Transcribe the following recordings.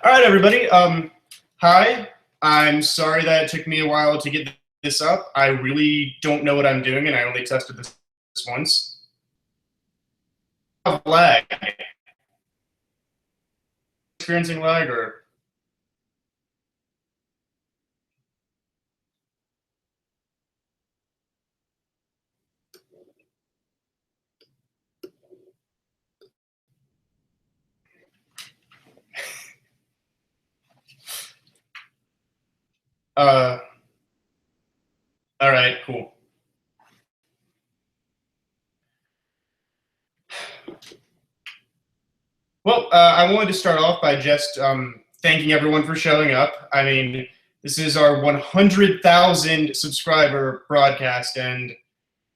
All right, everybody. Hi. I'm sorry that it took me a while to get this up. I really don't know what I'm doing, and I only tested this once. Lag. Experiencing lag, or all right, cool. Well, I wanted to start off by just thanking everyone for showing up. I mean, this is our 100,000 subscriber broadcast, and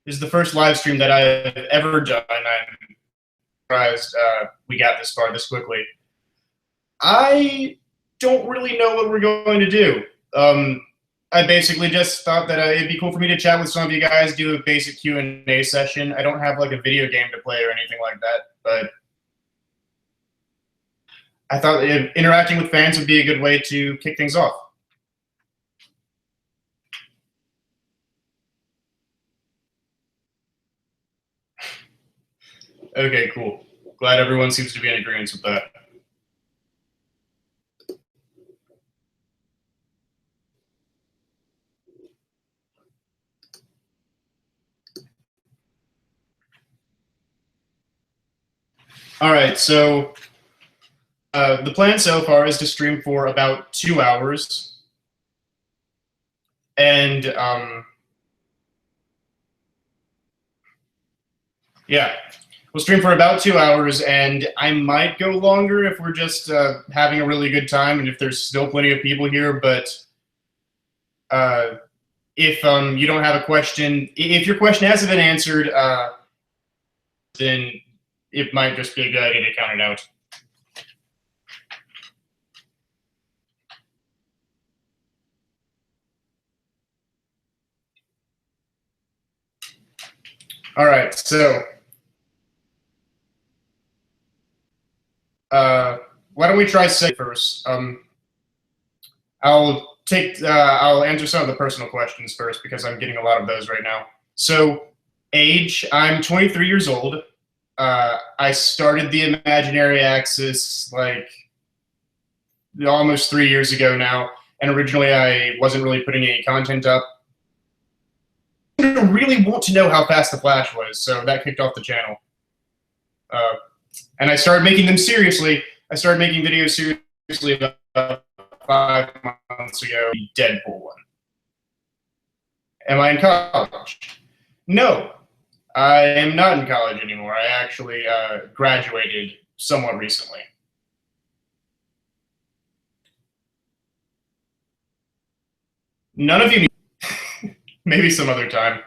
this is the first live stream that I've ever done. I'm surprised we got this far this quickly. I don't really know what we're going to do. I basically just thought that it'd be cool for me to chat with some of you guys, do a basic Q&A session. I don't have like a video game to play or anything like that, but I thought interacting with fans would be a good way to kick things off. Okay, cool. Glad everyone seems to be in agreement with that. All right, so the plan so far is to stream for about 2 hours. And yeah, we'll stream for about 2 hours, and I might go longer if we're just having a really good time and if there's still plenty of people here. But if you don't have a question, if your question hasn't been answered, then it might just be a good idea to count it out. All right, so why don't we try say first? I'll answer some of the personal questions first because I'm getting a lot of those right now. So, age, I'm 23 years old. I started the Imaginary Axis like almost 3 years ago now, and originally I wasn't really putting any content up. I really want to know how fast the Flash was, so that kicked off the channel. And I started making them seriously. I started making videos seriously about 5 months ago. The Deadpool one. Am I in college? No, I am not in college anymore. I actually graduated somewhat recently. None of you need maybe some other time.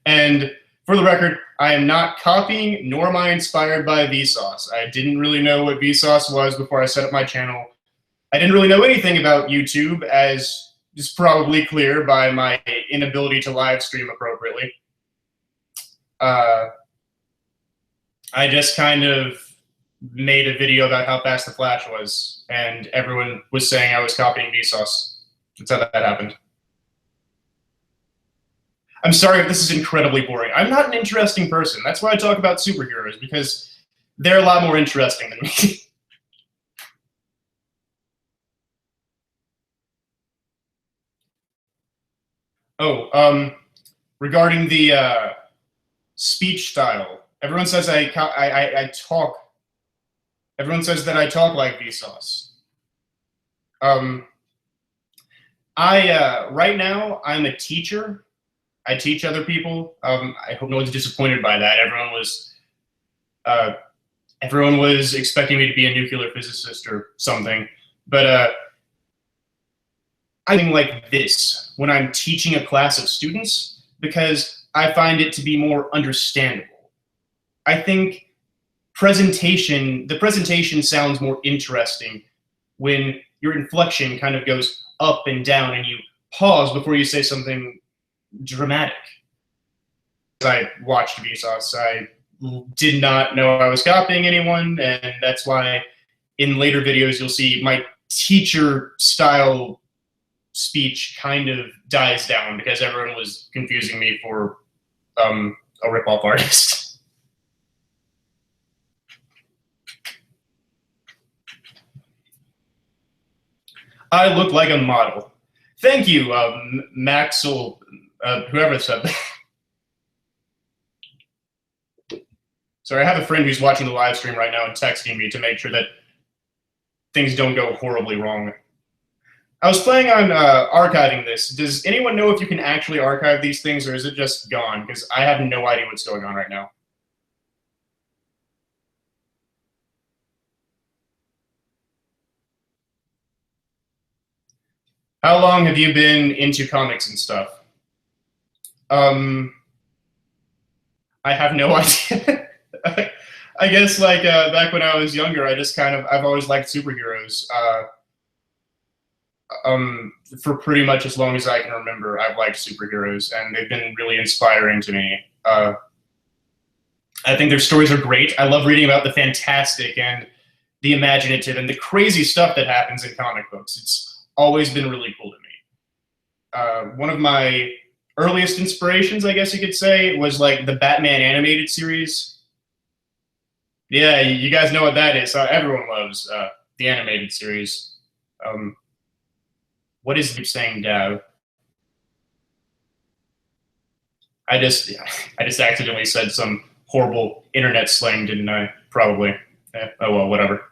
And for the record, I am not copying nor am I inspired by Vsauce. I didn't really know what Vsauce was before I set up my channel. I didn't really know anything about YouTube, as is probably clear by my inability to live stream appropriately. I just kind of made a video about how fast the Flash was, and everyone was saying I was copying Vsauce. That's how that happened. I'm sorry if this is incredibly boring. I'm not an interesting person. That's why I talk about superheroes, because they're a lot more interesting than me. Oh, regarding the speech style, everyone says I talk. Everyone says that I talk like Vsauce. Right now I'm a teacher. I teach other people. I hope no one's disappointed by that. Everyone was expecting me to be a nuclear physicist or something, but I think like this when I'm teaching a class of students because I find it to be more understandable. I think the presentation sounds more interesting when your inflection kind of goes up and down and you pause before you say something dramatic. I watched Vsauce. I did not know I was copying anyone, and that's why in later videos you'll see my teacher style speech kind of dies down because everyone was confusing me for a ripoff artist. I look like a model. Thank you, Maxwell, whoever said that. Sorry, I have a friend who's watching the live stream right now and texting me to make sure that things don't go horribly wrong. I was planning on archiving this. Does anyone know if you can actually archive these things, or is it just gone? Because I have no idea what's going on right now. How long have you been into comics and stuff? I have no idea. I guess like back when I was younger, I've always liked superheroes. For pretty much as long as I can remember, I've liked superheroes, and they've been really inspiring to me. I think their stories are great. I love reading about the fantastic and the imaginative and the crazy stuff that happens in comic books. It's always been really cool to me. One of my earliest inspirations, I guess you could say, was like the Batman animated series. Yeah, you guys know what that is. Everyone loves the animated series. What is he saying, Dav? I just accidentally said some horrible internet slang, didn't I? Probably. Oh well, whatever.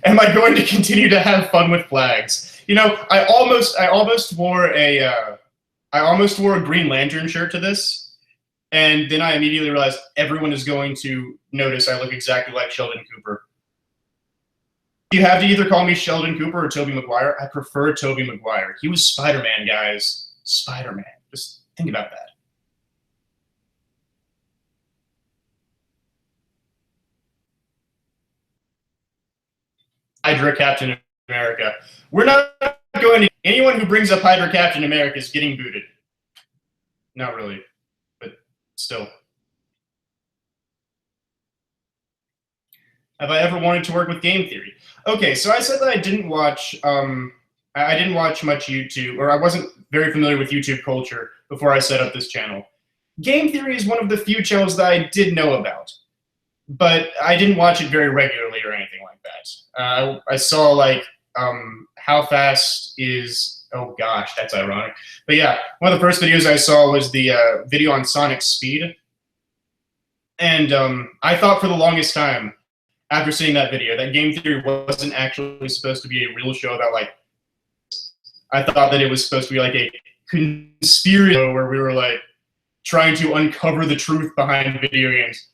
Am I going to continue to have fun with flags? You know, I almost wore a Green Lantern shirt to this, and then I immediately realized everyone is going to notice I look exactly like Sheldon Cooper. You have to either call me Sheldon Cooper or Tobey Maguire. I prefer Tobey Maguire. He was Spider-Man, guys. Spider-Man. Just think about that. Hydra Captain America. We're not going to... Anyone who brings up Hydra Captain America is getting booted. Not really, but still. Have I ever wanted to work with game theory? Okay, so I said that I didn't watch much YouTube, or I wasn't very familiar with YouTube culture before I set up this channel. Game theory is one of the few channels that I did know about, but I didn't watch it very regularly or anything like that. I saw like how fast is, oh gosh, that's ironic. But yeah, one of the first videos I saw was the video on Sonic's speed. And I thought for the longest time, after seeing that video, that game theory wasn't actually supposed to be a real show about, like, I thought that it was supposed to be like a conspiracy where we were like trying to uncover the truth behind video games.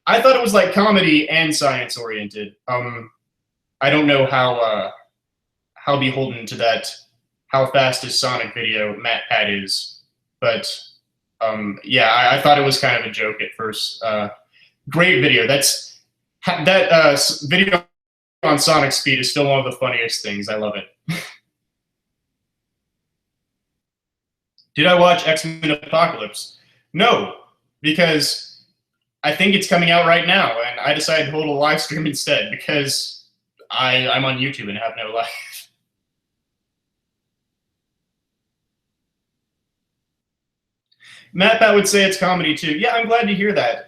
I thought it was like comedy and science oriented. I don't know how beholden to that how fast is Sonic video MatPat is, but yeah, I thought it was kind of a joke at first. Great video. That video on Sonic speed is still one of the funniest things. I love it. Did I watch Xmen Apocalypse? No, because I think it's coming out right now, and I decided to hold a live stream instead because I'm on YouTube and have no life. MatPat would say it's comedy too. Yeah, I'm glad to hear that.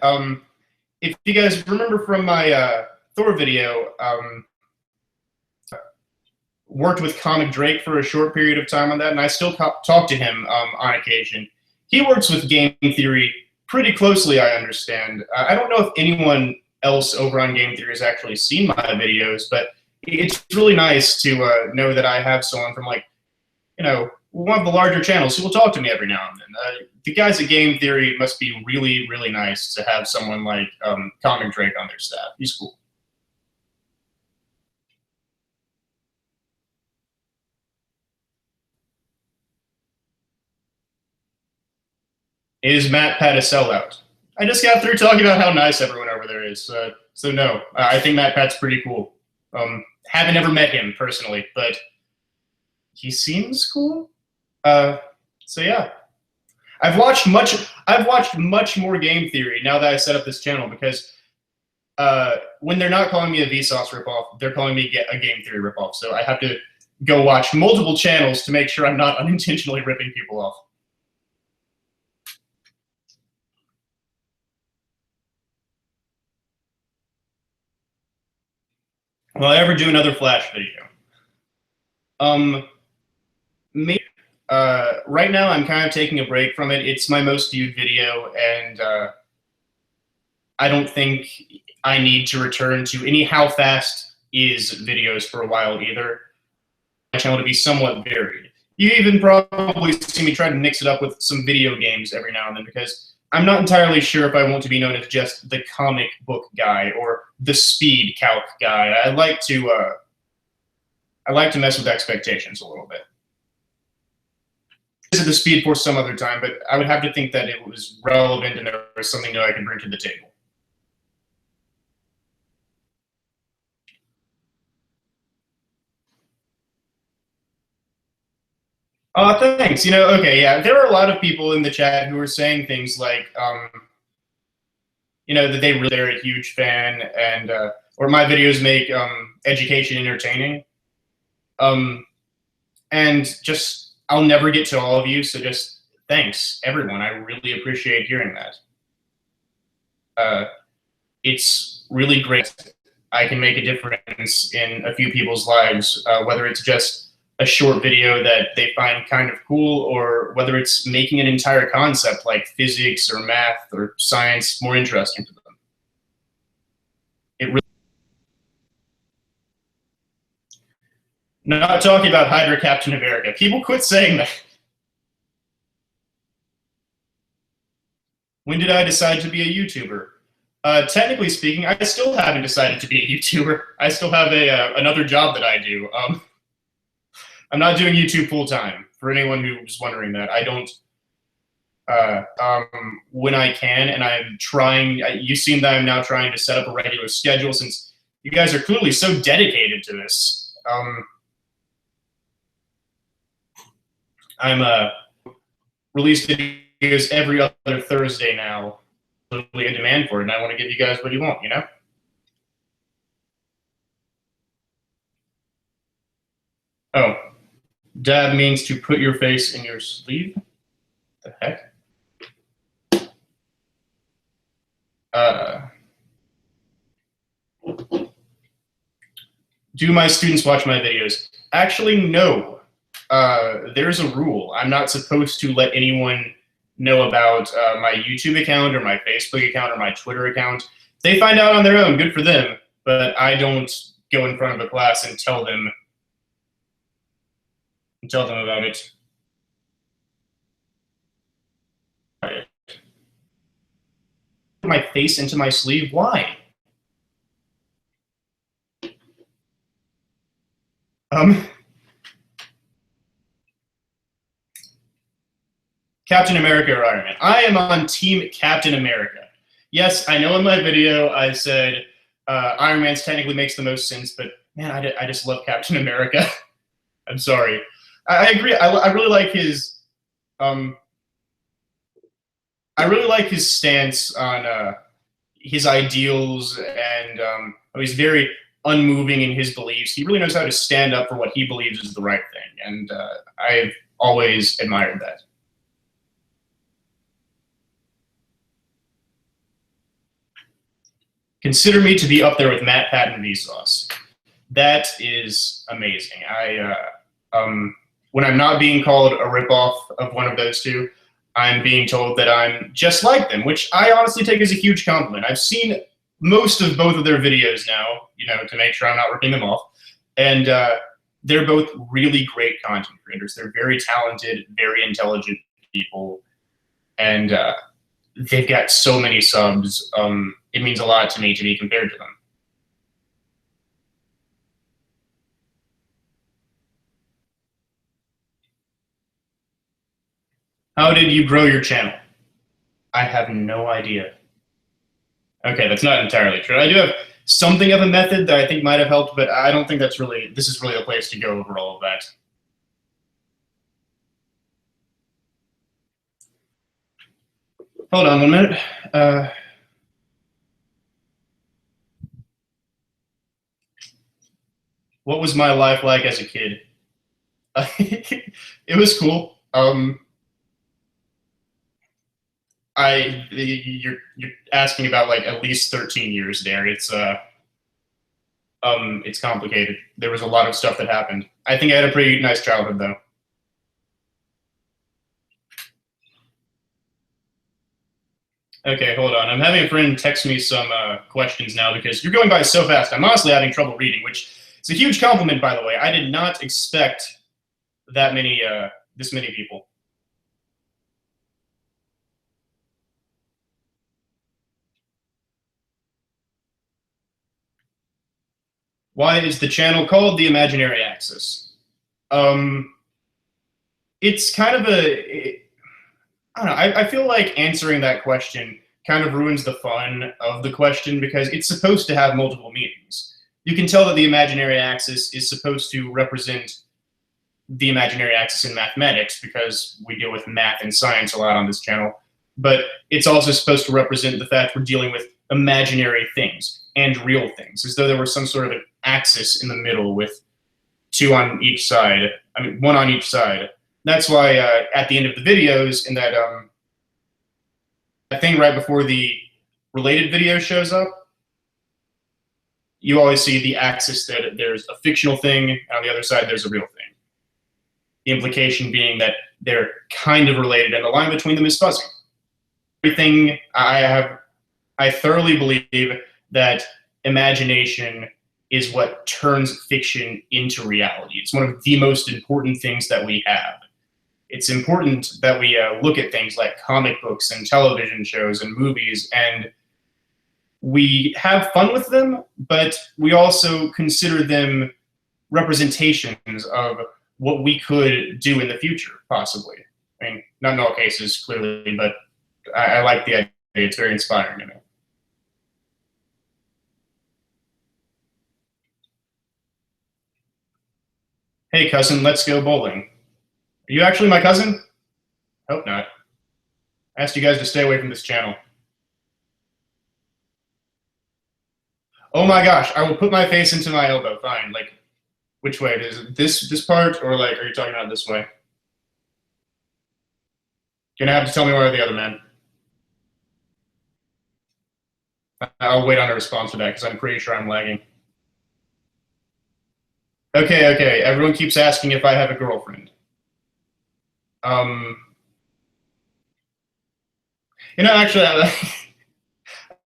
If you guys remember from my Thor video, worked with Comic Drake for a short period of time on that, and I still talk to him on occasion. He works with game theory pretty closely, I understand. I don't know if anyone else over on Game Theory has actually seen my videos, but it's really nice to know that I have someone from, like, you know, one of the larger channels who will talk to me every now and then. The guys at Game Theory must be really, really nice to have someone like Comic Drake on their staff. He's cool. Is MatPat a sellout? I just got through talking about how nice everyone over there is. So no, I think MatPat's pretty cool. Haven't ever met him personally, but he seems cool. So yeah. I've watched much more game theory now that I set up this channel, because when they're not calling me a Vsauce ripoff, they're calling me a game theory ripoff. So I have to go watch multiple channels to make sure I'm not unintentionally ripping people off. Will I ever do another Flash video? Maybe. Right now, I'm kind of taking a break from it. It's my most viewed video, and I don't think I need to return to any how fast is videos for a while either. My channel to be somewhat varied. You even probably see me try to mix it up with some video games every now and then, because I'm not entirely sure if I want to be known as just the comic book guy or the speed calc guy. I like to mess with expectations a little bit. Visit the Speed Force some other time, but I would have to think that it was relevant and there was something new I could bring to the table. Thanks. You know, okay, yeah, there are a lot of people in the chat who are saying things like, you know, that they're a huge fan, and or my videos make education entertaining. And just, I'll never get to all of you, so just thanks, everyone. I really appreciate hearing that. It's really great. I can make a difference in a few people's lives, whether it's just a short video that they find kind of cool, or whether it's making an entire concept like physics or math or science more interesting to them. It really. Not talking about Hydra Captain America. People quit saying that. When did I decide to be a YouTuber? Technically speaking, I still haven't decided to be a YouTuber. I still have another job that I do. I'm not doing YouTube full time. For anyone who's wondering that, I don't. When I can, and I'm trying. You seem that I'm now trying to set up a regular schedule, since you guys are clearly so dedicated to this. I'm release videos every other Thursday now. Totally in demand for it, and I want to give you guys what you want, you know? Oh, dab means to put your face in your sleeve? The heck? Do my students watch my videos? Actually, no. There's a rule. I'm not supposed to let anyone know about my YouTube account or my Facebook account or my Twitter account. They find out on their own, good for them, but I don't go in front of a class and tell them about it. Put my face into my sleeve? Why? Captain America or Iron Man? I am on Team Captain America. Yes, I know in my video I said Iron Man's technically makes the most sense, but man, I just love Captain America. I'm sorry. I agree. I really like his. I really like his stance on his ideals, and he's very unmoving in his beliefs. He really knows how to stand up for what he believes is the right thing, and I've always admired that. Consider me to be up there with Matt, Pat, and Vsauce. That is amazing. When I'm not being called a ripoff of one of those two, I'm being told that I'm just like them, which I honestly take as a huge compliment. I've seen most of both of their videos now, you know, to make sure I'm not ripping them off. And they're both really great content creators. They're very talented, very intelligent people. And they've got so many subs. It means a lot to me to be compared to them. How did you grow your channel? I have no idea. Okay, that's not entirely true. I do have something of a method that I think might have helped, but I don't think this is really a place to go over all of that. Hold on 1 minute. What was my life like as a kid? It was cool. You're asking about like at least 13 years there. It's complicated. There was a lot of stuff that happened. I think I had a pretty nice childhood though. Okay, hold on. I'm having a friend text me some questions now because you're going by so fast. I'm honestly having trouble reading, which is a huge compliment, by the way. I did not expect that many, this many people. Why is the channel called The Imaginary Axis? It's kind of I don't know. I feel like answering that question kind of ruins the fun of the question because it's supposed to have multiple meanings. You can tell that the imaginary axis is supposed to represent the imaginary axis in mathematics because we deal with math and science a lot on this channel. But it's also supposed to represent the fact we're dealing with imaginary things and real things, as though there were some sort of an axis in the middle with two on each side. I mean, one on each side. That's why at the end of the videos, in that thing right before the related video shows up, you always see the axis that there's a fictional thing, and on the other side there's a real thing. The implication being that they're kind of related, and the line between them is fuzzy. Everything I thoroughly believe that imagination is what turns fiction into reality. It's one of the most important things that we have. It's important that we look at things like comic books and television shows and movies, and we have fun with them, but we also consider them representations of what we could do in the future, possibly. I mean, not in all cases, clearly, but I like the idea. It's very inspiring to me. Hey, cousin, let's go bowling. Are you actually my cousin? Hope not. I asked you guys to stay away from this channel. Oh my gosh, I will put my face into my elbow. Fine. Like, which way? Is it this part, or like, are you talking about this way? You're gonna have to tell me one or the other, man. I'll wait on a response for that because I'm pretty sure I'm lagging. Okay. Everyone keeps asking if I have a girlfriend. Actually,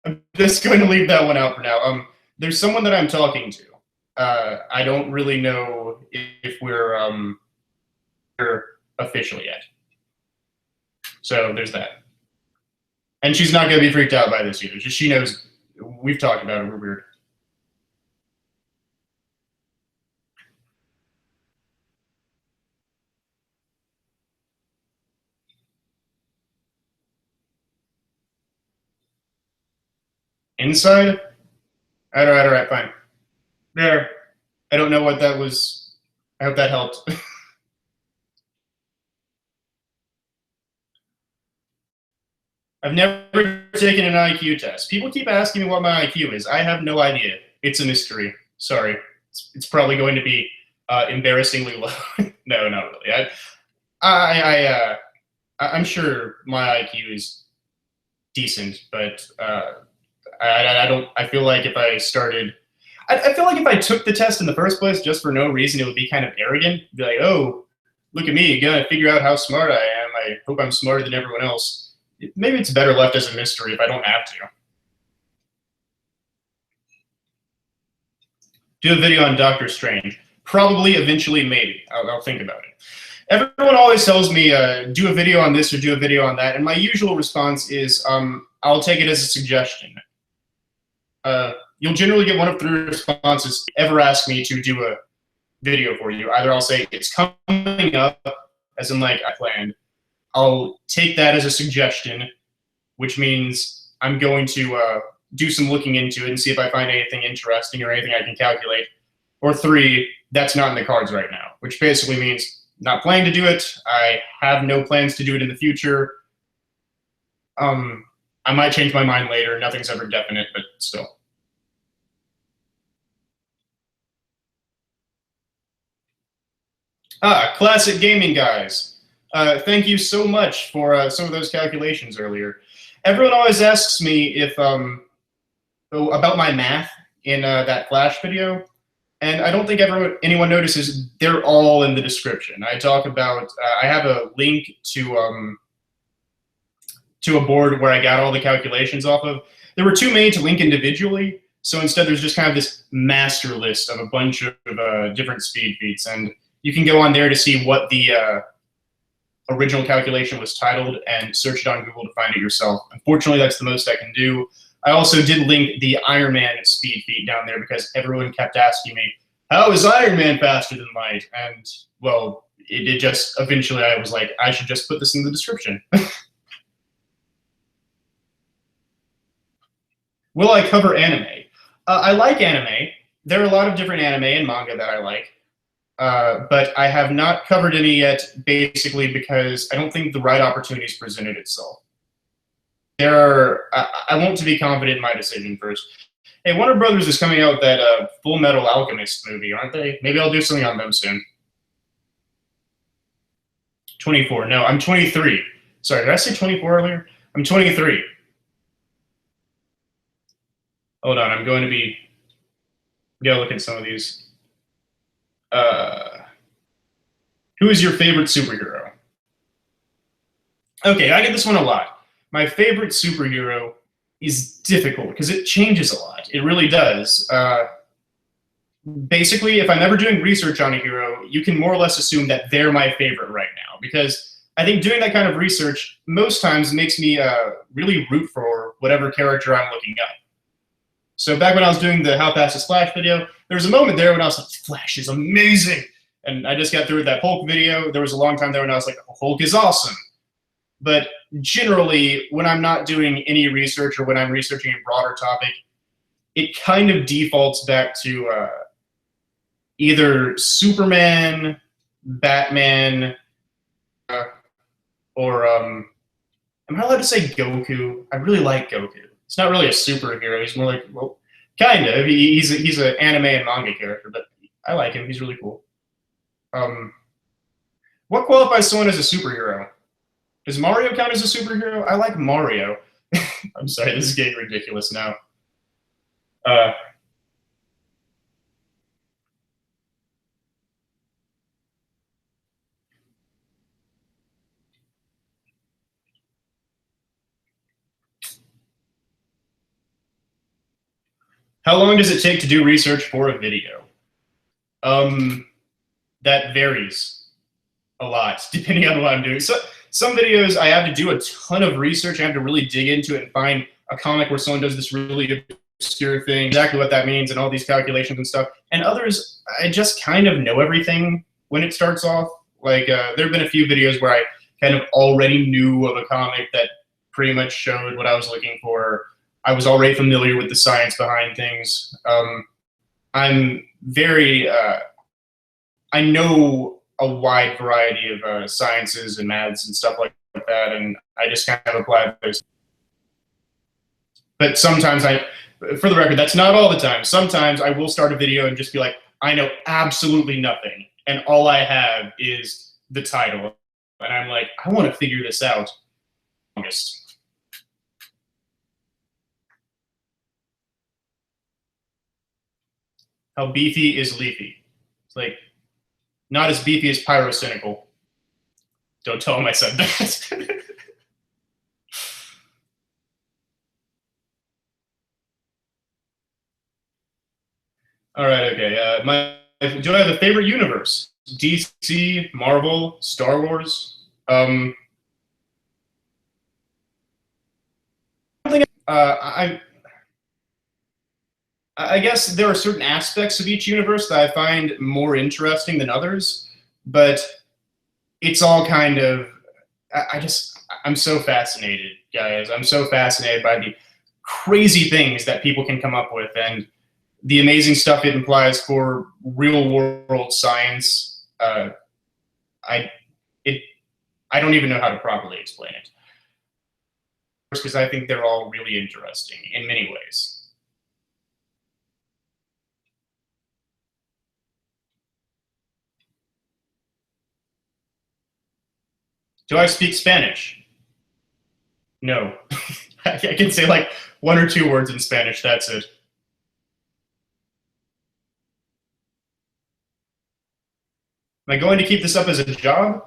I'm just going to leave that one out for now. There's someone that I'm talking to. I don't really know if we're official yet. So there's that. And she's not going to be freaked out by this either. Just she knows we've talked about it. We're weird. Inside? All right, fine. There. I don't know what that was. I hope that helped. I've never taken an IQ test. People keep asking me what my IQ is. I have no idea. It's a mystery. Sorry. It's probably going to be embarrassingly low. No, not really. I'm sure my IQ is decent, but I don't. I feel like if I started, I feel like if I took the test in the first place just for no reason, it would be kind of arrogant. Be like, oh, look at me, gonna figure out how smart I am. I hope I'm smarter than everyone else. Maybe it's better left as a mystery if I don't have to. Do a video on Doctor Strange. Probably, eventually, maybe. I'll think about it. Everyone always tells me, do a video on this or do a video on that, and my usual response is, I'll take it as a suggestion. You'll generally get one of 3 responses if you ever ask me to do a video for you. Either I'll say, it's coming up, as in like I planned. I'll take that as a suggestion, which means I'm going to do some looking into it and see if I find anything interesting or anything I can calculate. Or 3, that's not in the cards right now, which basically means not planning to do it. I have no plans to do it in the future. I might change my mind later. Nothing's ever definite, but still. Classic gaming guys. Thank you so much for some of those calculations earlier. Everyone always asks me if about my math in that Flash video, and I don't think anyone notices they're all in the description. I talk about I have a link to a board where I got all the calculations off of. There were too many to link individually, so instead there's just kind of this master list of a bunch of different speed feats, and you can go on there to see what the original calculation was titled and search it on Google to find it yourself. Unfortunately, that's the most I can do. I also did link the Iron Man speed feat down there because everyone kept asking me, how is Iron Man faster than light? And, well, it just, eventually I was like, I should just put this in the description. Will I cover anime? I like anime. There are a lot of different anime and manga that I like. But I have not covered any yet, basically because I don't think the right opportunities presented itself. I want to be confident in my decision first. Hey, Warner Brothers is coming out with that Full Metal Alchemist movie, aren't they? Maybe I'll do something on them soon. 24. No, I'm 23. Sorry, did I say 24 earlier? I'm 23. Hold on, I'm going to be... Yeah, look at some of these. Who is your favorite superhero? Okay, I get this one a lot. My favorite superhero is difficult because it changes a lot. It really does. Basically, if I'm ever doing research on a hero, you can more or less assume that they're my favorite right now, because I think doing that kind of research most times makes me really root for whatever character I'm looking up. So back when I was doing the How Fast is Flash video, there was a moment there when I was like, Flash is amazing. And I just got through with that Hulk video. There was a long time there when I was like, Hulk is awesome. But generally, when I'm not doing any research or when I'm researching a broader topic, it kind of defaults back to either Superman, Batman, or am I allowed to say Goku? I really like Goku. He's not really a superhero. He's more like, well, kind of. He's an anime and manga character, but I like him. He's really cool. What qualifies someone as a superhero? Does Mario count as a superhero? I like Mario. I'm sorry, this is getting ridiculous now. How long does it take to do research for a video? That varies a lot depending on what I'm doing. So some videos I have to do a ton of research. I have to really dig into it and find a comic where someone does this really obscure thing, exactly what that means, and all these calculations and stuff. And others, I just kind of know everything when it starts off. Like there have been a few videos where I kind of already knew of a comic that pretty much showed what I was looking for. I was already familiar with the science behind things. I'm very, I know a wide variety of sciences and maths and stuff like that, and I just kind of apply those. But sometimes for the record, that's not all the time. Sometimes I will start a video and just be like, I know absolutely nothing, and all I have is the title. And I'm like, I want to figure this out. How beefy is Leafy? It's like, not as beefy as Pyrocynical. Don't tell him I said that. All right, okay. Do I have a favorite universe? DC, Marvel, Star Wars? I guess there are certain aspects of each universe that I find more interesting than others, but it's all kind of, I'm so fascinated, guys. I'm so fascinated by the crazy things that people can come up with and the amazing stuff it implies for real world science. I don't even know how to properly explain it. because I think they're all really interesting in many ways. Do I speak Spanish? No. I can say like 1 or 2 words in Spanish, that's it. Am I going to keep this up as a job?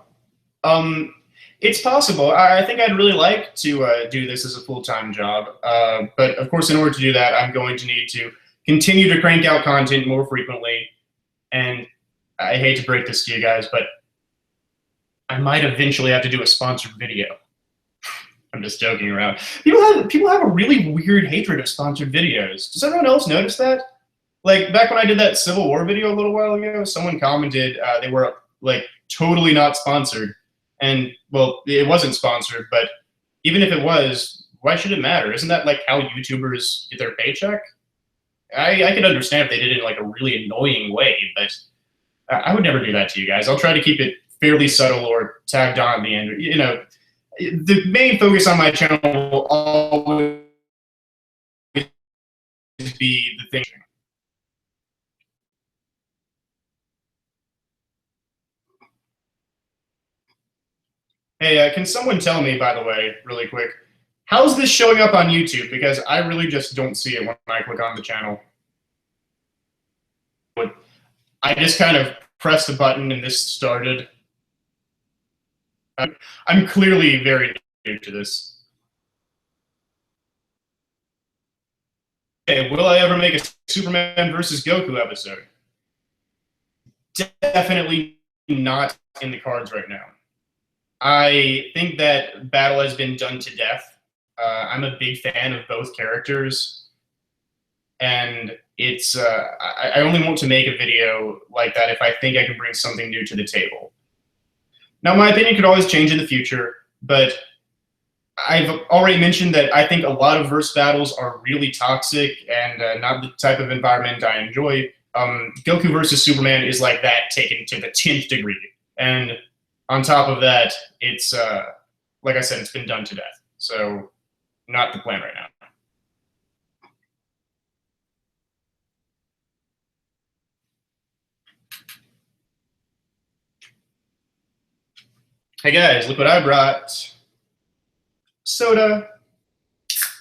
It's possible. I think I'd really like to do this as a full-time job. But of course, in order to do that, I'm going to need to continue to crank out content more frequently. And I hate to break this to you guys, but I might eventually have to do a sponsored video. I'm just joking around. People have a really weird hatred of sponsored videos. Does everyone else notice that? Like, back when I did that Civil War video a little while ago, someone commented they were, like, totally not sponsored. And, well, it wasn't sponsored, but even if it was, why should it matter? Isn't that, like, how YouTubers get their paycheck? I could understand if they did it in, like, a really annoying way, but I would never do that to you guys. I'll try to keep it fairly subtle or tagged on at the end. You know, the main focus on my channel will always be the thing. Hey, can someone tell me, by the way, really quick, how's this showing up on YouTube? Because I really just don't see it when I click on the channel. I just kind of pressed a button and this started. I'm clearly very new to this. Okay, will I ever make a Superman versus Goku episode? Definitely not in the cards right now. I think that battle has been done to death. I'm a big fan of both characters, and it's I only want to make a video like that if I think I can bring something new to the table. Now, my opinion could always change in the future, but I've already mentioned that I think a lot of verse battles are really toxic and not the type of environment I enjoy. Goku versus Superman is like that taken to the 10th degree, and on top of that, it's, like I said, it's been done to death. So, not the plan right now. Hey guys, look what I brought. Soda.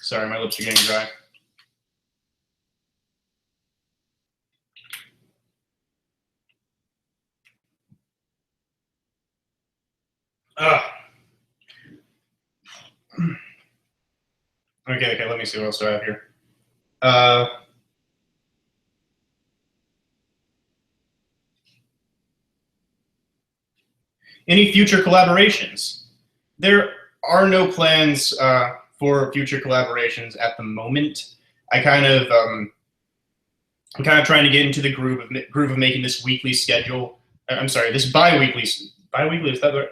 Sorry, my lips are getting dry. Okay, let me see what else do I have here. Any future collaborations? There are no plans for future collaborations at the moment. I'm kind of trying to get into the groove of making this weekly schedule. I'm sorry, this bi-weekly, is that right?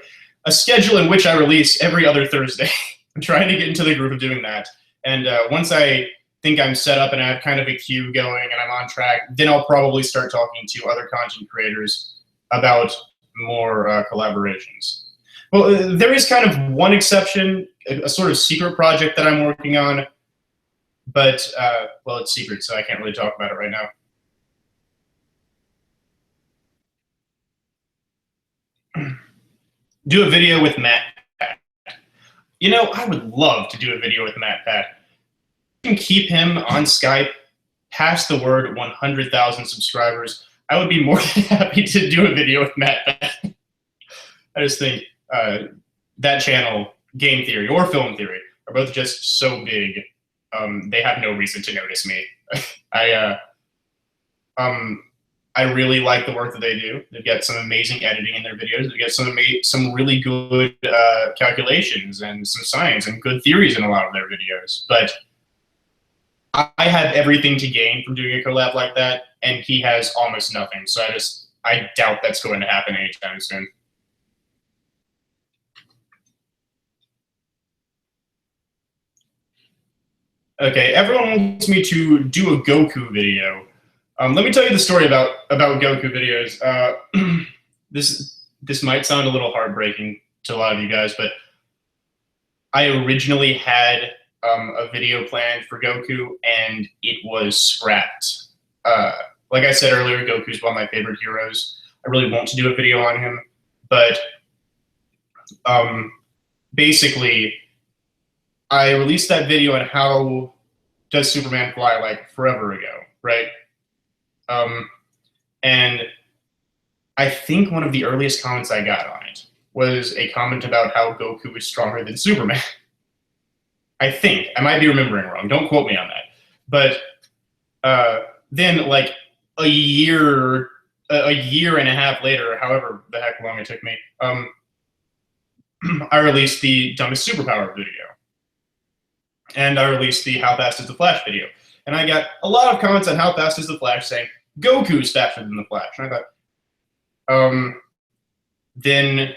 A schedule in which I release every other Thursday. I'm trying to get into the groove of doing that. And once I think I'm set up and I have kind of a queue going and I'm on track, then I'll probably start talking to other content creators about more collaborations. Well, there is kind of one exception, a sort of secret project that I'm working on, but, well, it's secret, so I can't really talk about it right now. Do a video with Matt Pat. You know, I would love to do a video with Matt Pat. You can keep him on Skype past the word 100,000 subscribers. I would be more than happy to do a video with Matt Pat. I just think that channel, Game Theory or Film Theory, are both just so big. They have no reason to notice me. I really like the work that they do. They've got some amazing editing in their videos. They've got some really good calculations and some science and good theories in a lot of their videos. But I have everything to gain from doing a collab like that, and he has almost nothing. So I doubt that's going to happen anytime soon. Okay, everyone wants me to do a Goku video. Let me tell you the story about Goku videos. This might sound a little heartbreaking to a lot of you guys, but I originally had a video planned for Goku, and it was scrapped. Like I said earlier, Goku's one of my favorite heroes. I really want to do a video on him, but basically, I released that video on how does Superman fly like forever ago, right? And I think one of the earliest comments I got on it was a comment about how Goku is stronger than Superman. I think. I might be remembering wrong. Don't quote me on that. But then, like, a year and a half later, however the heck long it took me, I released the Dumbest Superpower video. And I released the How Fast is the Flash video. And I got a lot of comments on How Fast is the Flash saying, Goku's faster than the Flash. And I thought, then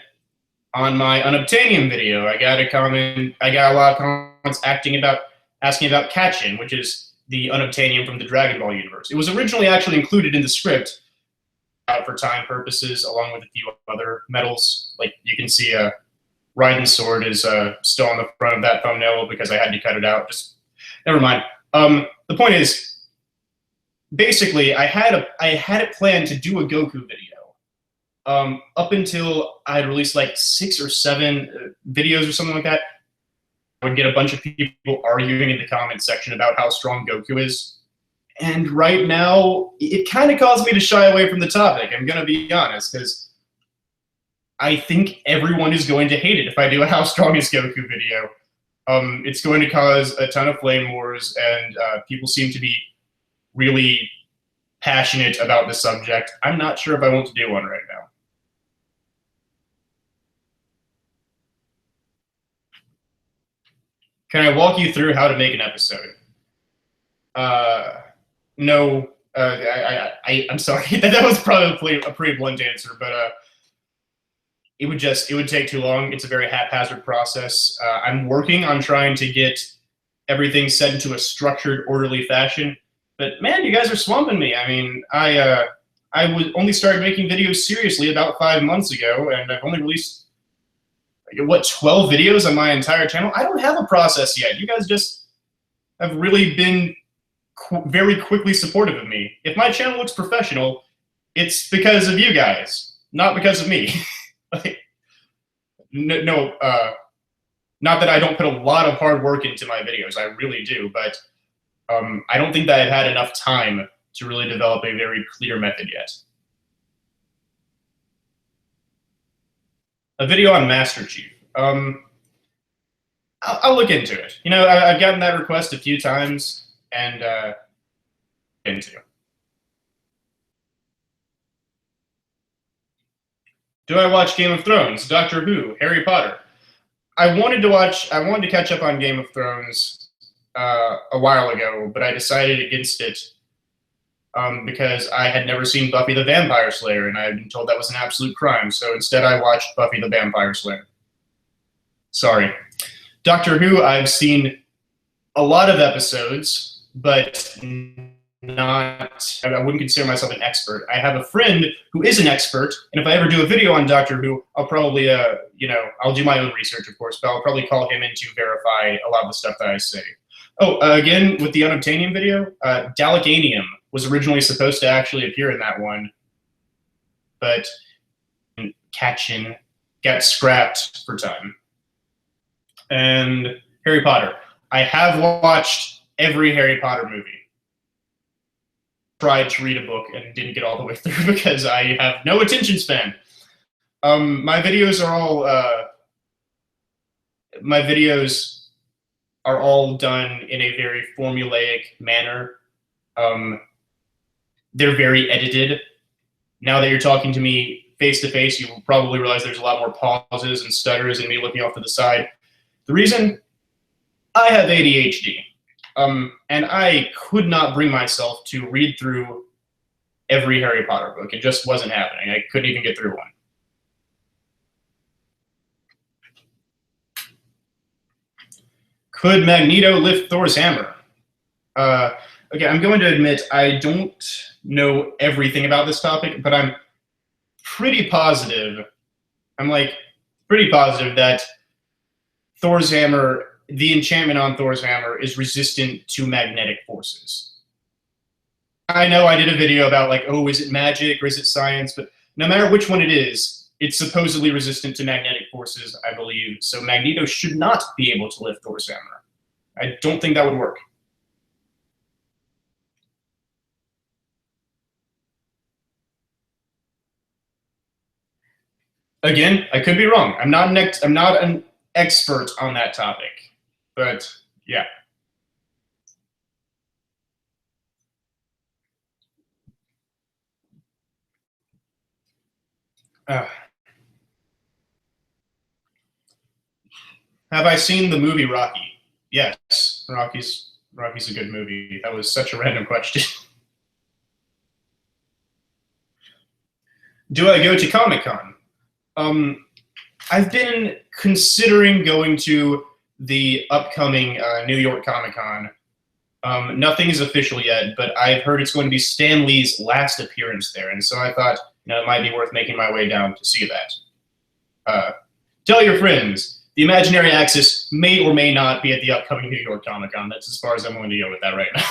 on my Unobtainium video, I got a lot of comments asking about Katchin, which is the Unobtainium from the Dragon Ball universe. It was originally actually included in the script for time purposes, along with a few other metals. Like, you can see Raiden's sword is still on the front of that thumbnail because I had to cut it out. Just never mind. The point is, basically, I had it planned to do a Goku video. Up until I had released like 6 or 7 videos or something like that, I would get a bunch of people arguing in the comment section about how strong Goku is. And right now, it kind of caused me to shy away from the topic. I'm going to be honest, because I think everyone is going to hate it if I do a How Strong is Goku video. It's going to cause a ton of flame wars, and people seem to be really passionate about the subject. I'm not sure if I want to do one right now. Can I walk you through how to make an episode? No. I'm sorry. that was probably a pretty blunt answer, but it would take too long. It's a very haphazard process. I'm working on trying to get everything set into a structured, orderly fashion. But man, you guys are swamping me. I mean, I only started making videos seriously about 5 months ago, and I've only released, 12 videos on my entire channel? I don't have a process yet. You guys just have really been very quickly supportive of me. If my channel looks professional, it's because of you guys, not because of me. No, not that I don't put a lot of hard work into my videos. I really do, but I don't think that I've had enough time to really develop a very clear method yet. A video on Master Chief. I'll look into it. I've gotten that request a few times, and Do I watch Game of Thrones, Doctor Who, Harry Potter? I wanted to catch up on Game of Thrones a while ago, but I decided against it because I had never seen Buffy the Vampire Slayer, and I had been told that was an absolute crime. So instead, I watched Buffy the Vampire Slayer. Sorry. Doctor Who, I've seen a lot of episodes, but I wouldn't consider myself an expert. I have a friend who is an expert, and if I ever do a video on Doctor Who, I'll probably, I'll do my own research, of course, but I'll probably call him in to verify a lot of the stuff that I say. Oh, again, with the Unobtainium video, Daliganium was originally supposed to actually appear in that one, but Katchin got scrapped for time. And Harry Potter. I have watched every Harry Potter movie. Tried to read a book and didn't get all the way through because I have no attention span. My videos are all done in a very formulaic manner. They're very edited. Now that you're talking to me face to face, you will probably realize there's a lot more pauses and stutters and me looking off to the side. The reason, I have ADHD. And I could not bring myself to read through every Harry Potter book. It just wasn't happening. I couldn't even get through one. Could Magneto lift Thor's hammer? Okay, I'm going to admit I don't know everything about this topic, but I'm pretty positive. I'm pretty positive that Thor's hammer the enchantment on Thor's hammer is resistant to magnetic forces. I know I did a video about like, oh, is it magic or is it science? But no matter which one it is, it's supposedly resistant to magnetic forces, I believe. So Magneto should not be able to lift Thor's hammer. I don't think that would work. Again, I could be wrong. I'm not an expert on that topic, but yeah. Have I seen the movie Rocky? Yes, Rocky's a good movie. That was such a random question. Do I go to Comic-Con? I've been considering going to the upcoming New York Comic-Con. Nothing is official yet, but I've heard it's going to be Stan Lee's last appearance there, and so I thought, it might be worth making my way down to see that. Tell your friends, the imaginary axis may or may not be at the upcoming New York Comic-Con. That's as far as I'm willing to go with that right now.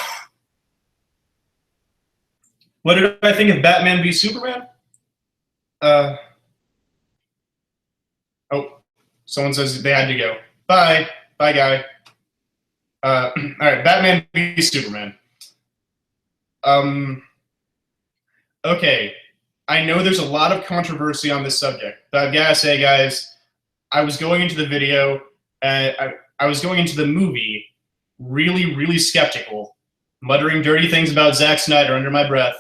What did I think of Batman v Superman? Oh, someone says they had to go. Bye. Bye, guy. All right, Batman v Superman. Okay, I know there's a lot of controversy on this subject, but I've got to say, guys, I was going into the video, I was going into the movie really, really skeptical, muttering dirty things about Zack Snyder under my breath,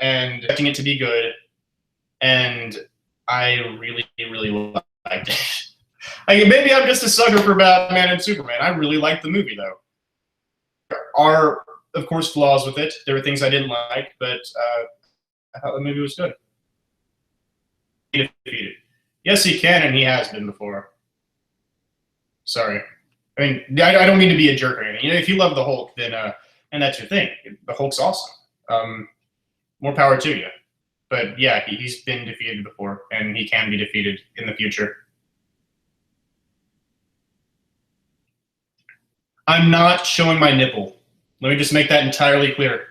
and expecting it to be good, and I really, really liked it. Maybe I'm just a sucker for Batman and Superman. I really liked the movie, though. There are, of course, flaws with it. There were things I didn't like, but I thought the movie was good. Defeated. Yes, he can, and he has been before. Sorry. I mean, I don't mean to be a jerk or anything. If you love the Hulk, then and that's your thing. The Hulk's awesome. More power to you. But yeah, he's been defeated before, and he can be defeated in the future. I'm not showing my nipple. Let me just make that entirely clear.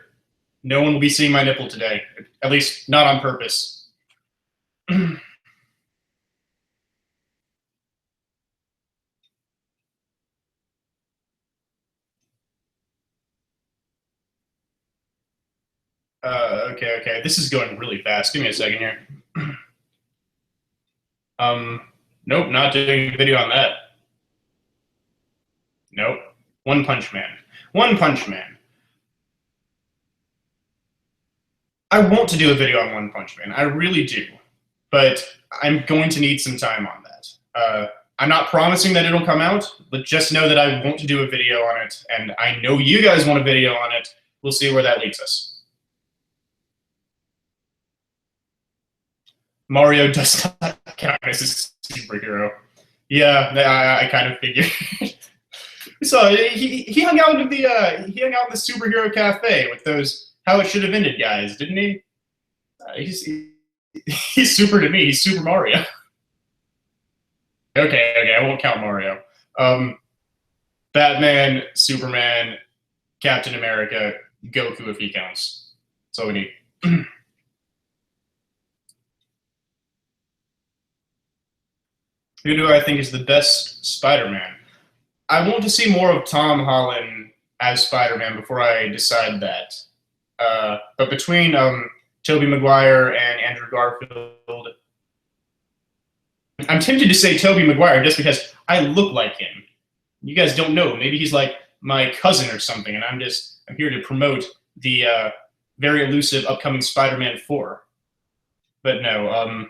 No one will be seeing my nipple today, at least not on purpose. Okay. This is going really fast. Give me a second here. Nope, not doing a video on that. Nope. One Punch Man. One Punch Man. I want to do a video on One Punch Man. I really do. But I'm going to need some time on that. I'm not promising that it'll come out, but just know that I want to do a video on it, and I know you guys want a video on it. We'll see where that leads us. Mario does not count as a superhero. Yeah, I kind of figured. So he hung out in the superhero cafe with those how it should have ended guys, didn't he? He's super to me. He's Super Mario. Okay, I won't count Mario. Batman, Superman, Captain America, Goku if he counts. That's all we need. Who do I think is the best Spider-Man? I want to see more of Tom Holland as Spider-Man before I decide that. But between Tobey Maguire and Andrew Garfield, I'm tempted to say Tobey Maguire just because I look like him. You guys don't know. Maybe he's like my cousin or something, and I'm here to promote the very elusive upcoming Spider-Man 4. But no,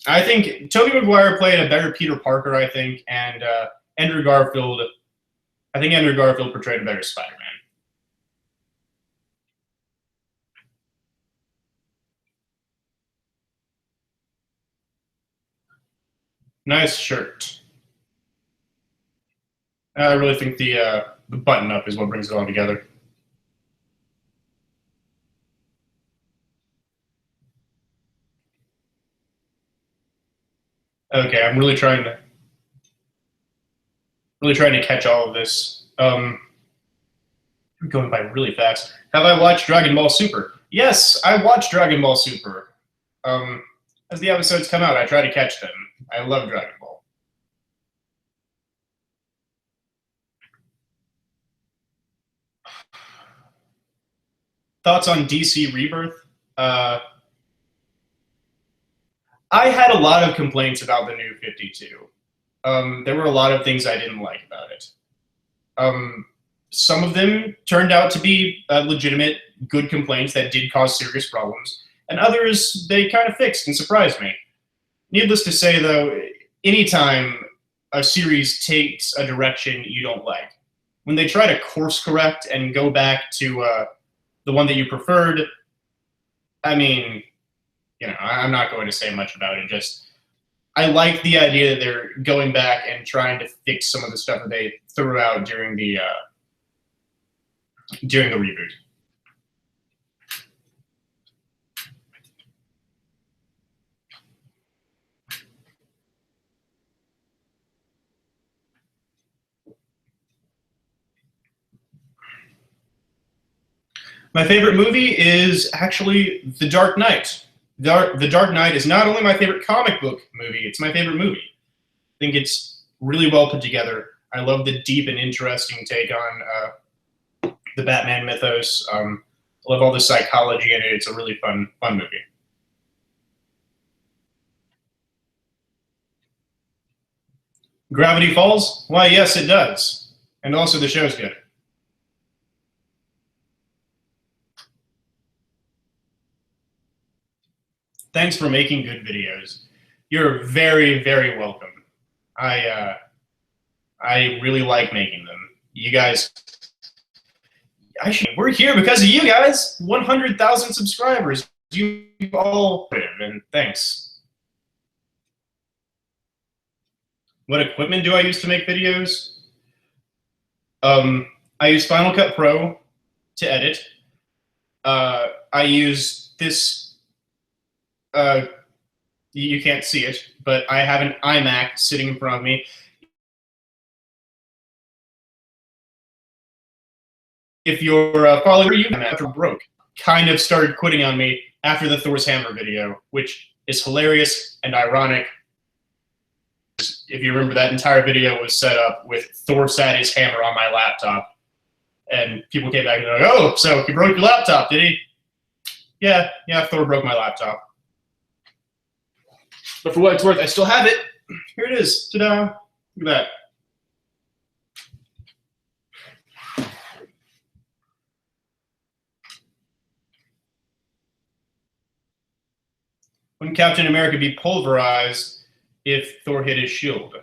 I think Tobey Maguire played a better Peter Parker, I think, and Andrew Garfield portrayed a better Spider-Man. Nice shirt. I really think the button up is what brings it all together. Okay, I'm really trying to. Really trying to catch all of this. Going by really fast. Have I watched Dragon Ball Super? Yes, I watched Dragon Ball Super. As the episodes come out, I try to catch them. I love Dragon Ball. Thoughts on DC Rebirth? I had a lot of complaints about the new 52. There were a lot of things I didn't like about it. Some of them turned out to be legitimate, good complaints that did cause serious problems, and others they kind of fixed and surprised me. Needless to say, though, anytime a series takes a direction you don't like, when they try to course correct and go back to the one that you preferred, I mean, you know, I'm not going to say much about it. Just I like the idea that they're going back and trying to fix some of the stuff that they threw out during the reboot. My favorite movie is actually The Dark Knight. The Dark Knight is not only my favorite comic book movie, it's my favorite movie. I think it's really well put together. I love the deep and interesting take on the Batman mythos. I love all the psychology in it. It's a really fun movie. Gravity Falls? Why, yes, it does. And also the show's good. Thanks for making good videos. You're very, very welcome. I really like making them. You guys, we're here because of you guys. 100,000 subscribers. You all, and thanks. What equipment do I use to make videos? I use Final Cut Pro to edit. I use this. You can't see it, but I have an iMac sitting in front of me. If you're following you, after broke, kind of started quitting on me after the Thor's Hammer video, which is hilarious and ironic. If you remember, that entire video was set up with Thor sat his hammer on my laptop, and people came back and they're like, "Oh, so he broke your laptop, did he?" Yeah, Thor broke my laptop. But for what it's worth, I still have it. Here it is. Ta-da! Look at that. Wouldn't Captain America be pulverized if Thor hit his shield?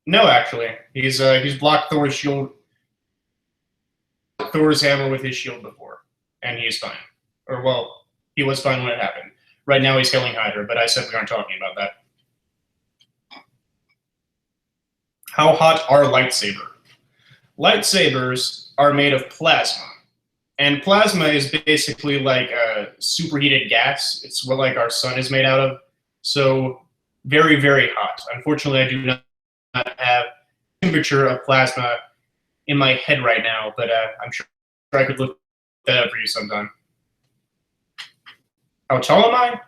No, actually. He's blocked Thor's shield, Thor's hammer with his shield before, and he's fine. Or, well, he was fine when it happened. Right now he's killing Hydra, but I said we aren't talking about that. How hot are lightsabers? Lightsabers are made of plasma. And plasma is basically like a superheated gas. It's what like our sun is made out of. So very, very hot. Unfortunately, I do not have temperature of plasma in my head right now, but I'm sure I could look that up for you sometime. How tall am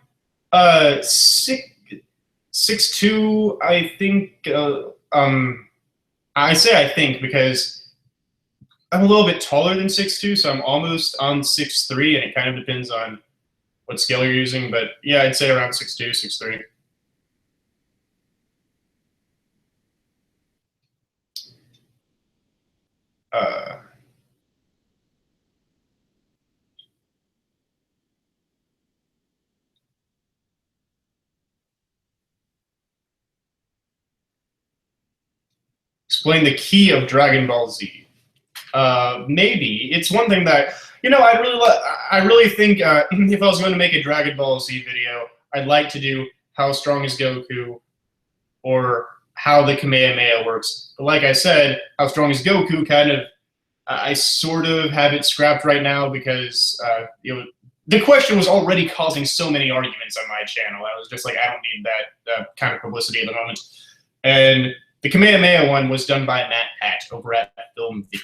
I? 6'2", I think. I say I think because I'm a little bit taller than 6'2", so I'm almost on 6'3", and it kind of depends on what scale you're using. But yeah, I'd say around 6'2", 6'3". Explain the key of Dragon Ball Z. Maybe it's one thing that I really think if I was going to make a Dragon Ball Z video, I'd like to do how strong is Goku, or how the Kamehameha works. But like I said, how strong is Goku? Kind of, I sort of have it scrapped right now because the question was already causing so many arguments on my channel. I was just like, I don't need that kind of publicity at the moment, and The Kamehameha one was done by Matt Pat over at Film Theory,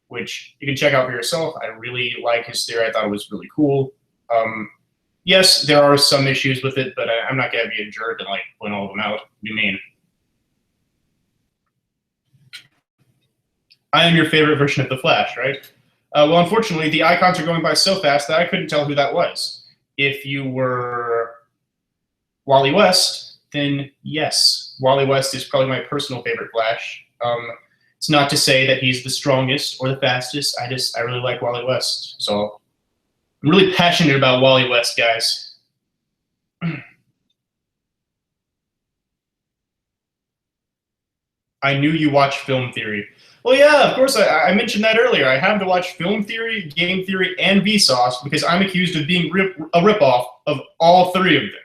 which you can check out for yourself. I really like his theory. I thought it was really cool. Yes, there are some issues with it, but I'm not going to be a jerk and like point all of them out. What do you mean? I am your favorite version of the Flash, right? Well, unfortunately, the icons are going by so fast that I couldn't tell who that was. If you were Wally West, then yes, Wally West is probably my personal favorite Flash. It's not to say that he's the strongest or the fastest. I really like Wally West. So I'm really passionate about Wally West, guys. I knew you watched Film Theory. Well, yeah, of course, I mentioned that earlier. I have to watch Film Theory, Game Theory, and Vsauce because I'm accused of being a ripoff of all three of them.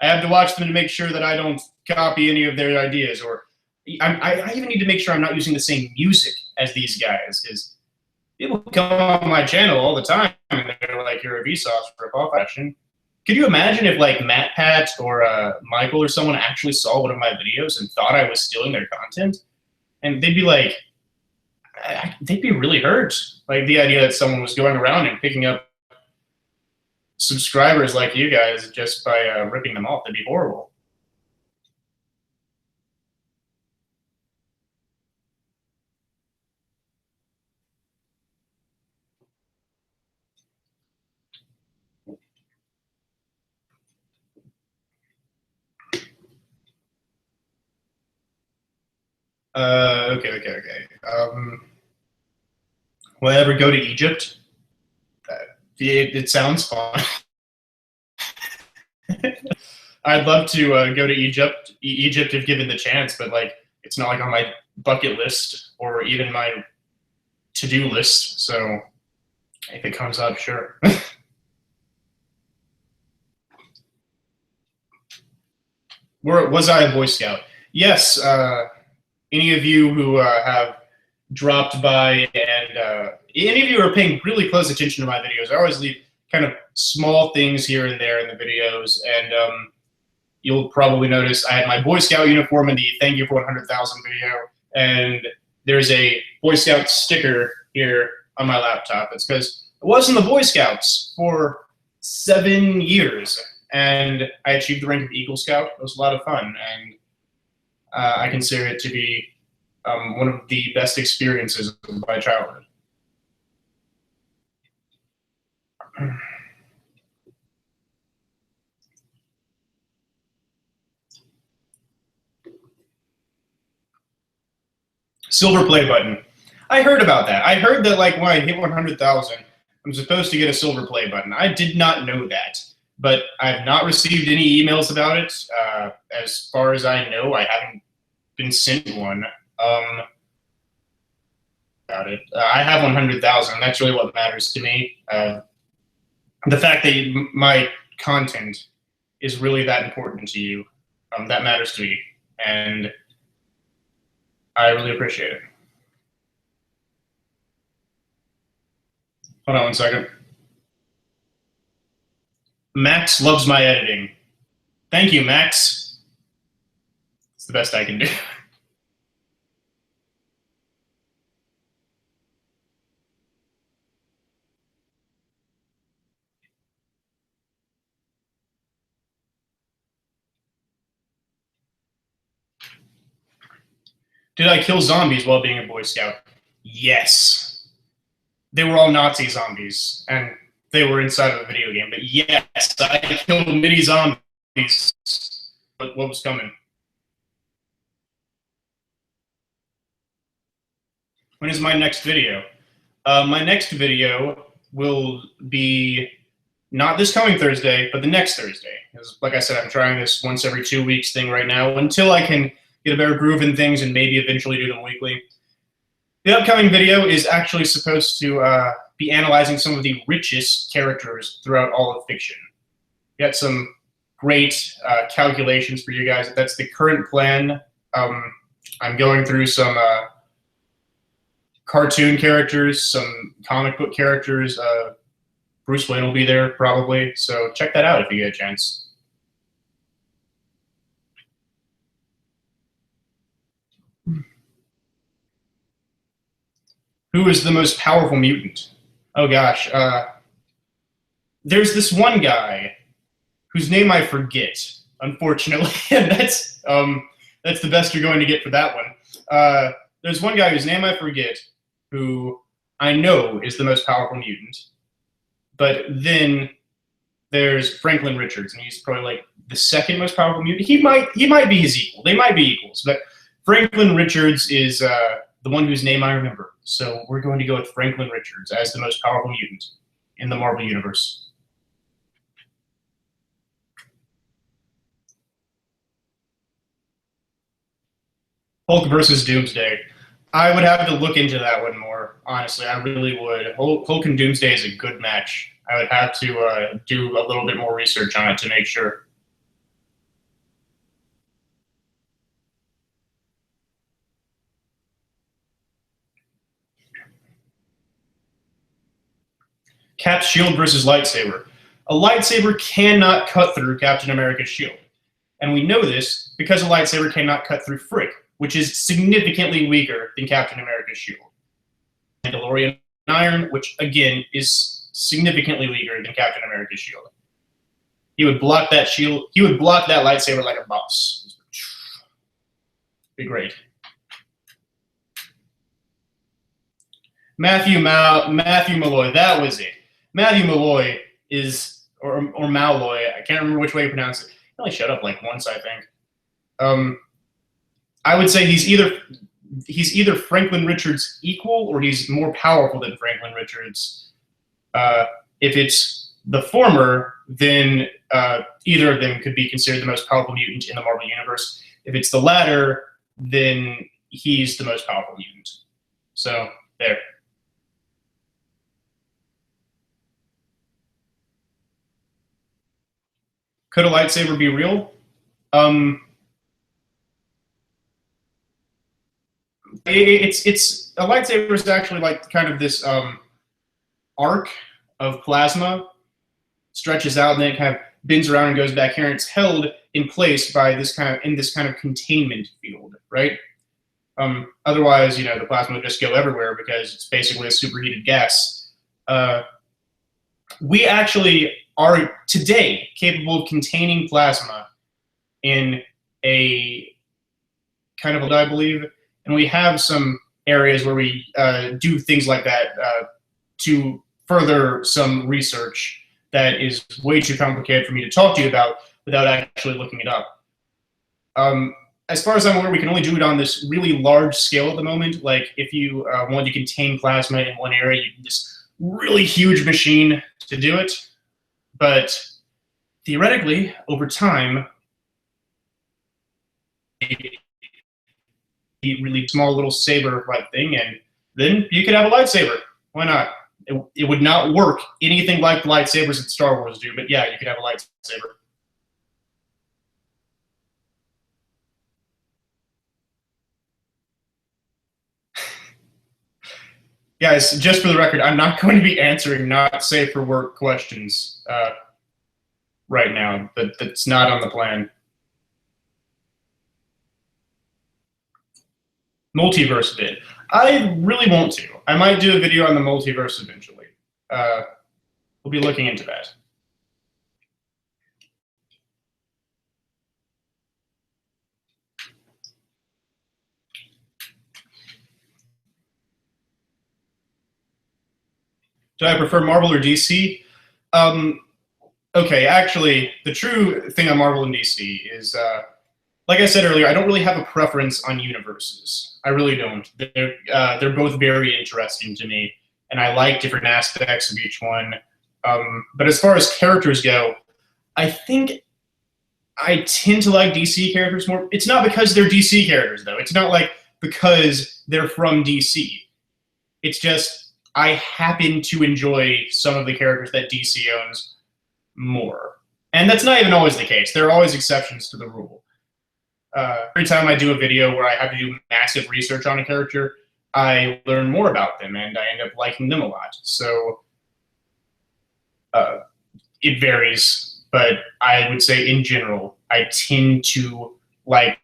I have to watch them to make sure that I don't copy any of their ideas, or I even need to make sure I'm not using the same music as these guys, because people come on my channel all the time and they're like, "You're a Vsauce ripoff action." Could you imagine if like Matt Pat or Michael or someone actually saw one of my videos and thought I was stealing their content? And they'd be like, they'd be really hurt. Like the idea that someone was going around and picking up subscribers like you guys just by ripping them off. That'd be horrible. Okay. Will I ever go to Egypt? It sounds fun. I'd love to go to Egypt if given the chance, but like it's not like on my bucket list or even my to-do list. So if it comes up, sure. Was I a Boy Scout? Yes. Any of you who have dropped by and any of you who are paying really close attention to my videos, I always leave kind of small things here and there in the videos, and you'll probably notice I had my Boy Scout uniform in the Thank You for 100,000 video, and there's a Boy Scout sticker here on my laptop. It's because I was in the Boy Scouts for 7 years, and I achieved the rank of Eagle Scout. It was a lot of fun, and I consider it to be one of the best experiences of my childhood. Silver play button. I heard about that. I heard that like when I hit 100,000, I'm supposed to get a silver play button. I did not know that, but I've not received any emails about it. As far as I know, I haven't been sent one. About it. I have 100,000. That's really what matters to me. The fact that my content is really that important to you, that matters to me, and I really appreciate it. Hold on one second. Max loves my editing. Thank you, Max. It's the best I can do. Did I kill zombies while being a Boy Scout? Yes. They were all Nazi zombies, and they were inside of a video game. But yes, I killed mini zombies. What was coming? When is my next video? My next video will be not this coming Thursday, but the next Thursday. Like I said, I'm trying this once every 2 weeks thing right now until I can get a better groove in things and maybe eventually do them weekly. The upcoming video is actually supposed to be analyzing some of the richest characters throughout all of fiction. Got some great calculations for you guys. That's the current plan. I'm going through some cartoon characters, some comic book characters. Bruce Wayne will be there probably, so check that out if you get a chance. Who is the most powerful mutant? Oh gosh, there's this one guy whose name I forget, unfortunately, and that's the best you're going to get for that one. There's one guy whose name I forget, who I know is the most powerful mutant, but then there's Franklin Richards, and he's probably like the second most powerful mutant. He might be his equal. They might be equals, but Franklin Richards is the one whose name I remember. So we're going to go with Franklin Richards as the most powerful mutant in the Marvel Universe. Hulk versus Doomsday. I would have to look into that one more, honestly. I really would. Hulk and Doomsday is a good match. I would have to do a little bit more research on it to make sure. Cap's shield versus lightsaber. A lightsaber cannot cut through Captain America's shield. And we know this because a lightsaber cannot cut through Frick, which is significantly weaker than Captain America's shield. Mandalorian iron, which again is significantly weaker than Captain America's shield. He would block that shield. He would block that lightsaber like a boss. Be great. Matthew Malloy. That was it. Matthew Malloy is, or Malloy. I can't remember which way you pronounce it. He only showed up like once, I think. I would say he's either Franklin Richards' equal, or he's more powerful than Franklin Richards. If it's the former, then either of them could be considered the most powerful mutant in the Marvel Universe. If it's the latter, then he's the most powerful mutant. So, there. Could a lightsaber be real? It's a lightsaber is actually like kind of this arc of plasma, stretches out, and then it kind of bends around and goes back here, and it's held in place by this kind of containment field, right? Otherwise, you know, the plasma would just go everywhere because it's basically a superheated gas. We actually are today capable of containing plasma in a kind of, I believe, and we have some areas where we do things like that to further some research that is way too complicated for me to talk to you about without actually looking it up. As far as I'm aware, we can only do it on this really large scale at the moment. Like if you wanted to contain plasma in one area, you need this really huge machine to do it. But theoretically, over time, a really small little saber-like thing, and then you could have a lightsaber. Why not? It would not work anything like the lightsabers that Star Wars do, but yeah, you could have a lightsaber. Guys, just for the record, I'm not going to be answering not safe for work questions right now. That's not on the plan. Multiverse bit. I really want to. I might do a video on the multiverse eventually. We'll be looking into that. Do I prefer Marvel or DC? Okay, actually, the true thing on Marvel and DC is, like I said earlier, I don't really have a preference on universes. I really don't. They're both very interesting to me, and I like different aspects of each one. But as far as characters go, I think I tend to like DC characters more. It's not because they're DC characters, though. It's not like because they're from DC. It's just I happen to enjoy some of the characters that DC owns more. And that's not even always the case. There are always exceptions to the rule. Every time I do a video where I have to do massive research on a character, I learn more about them, and I end up liking them a lot. So it varies, but I would say in general, I tend to like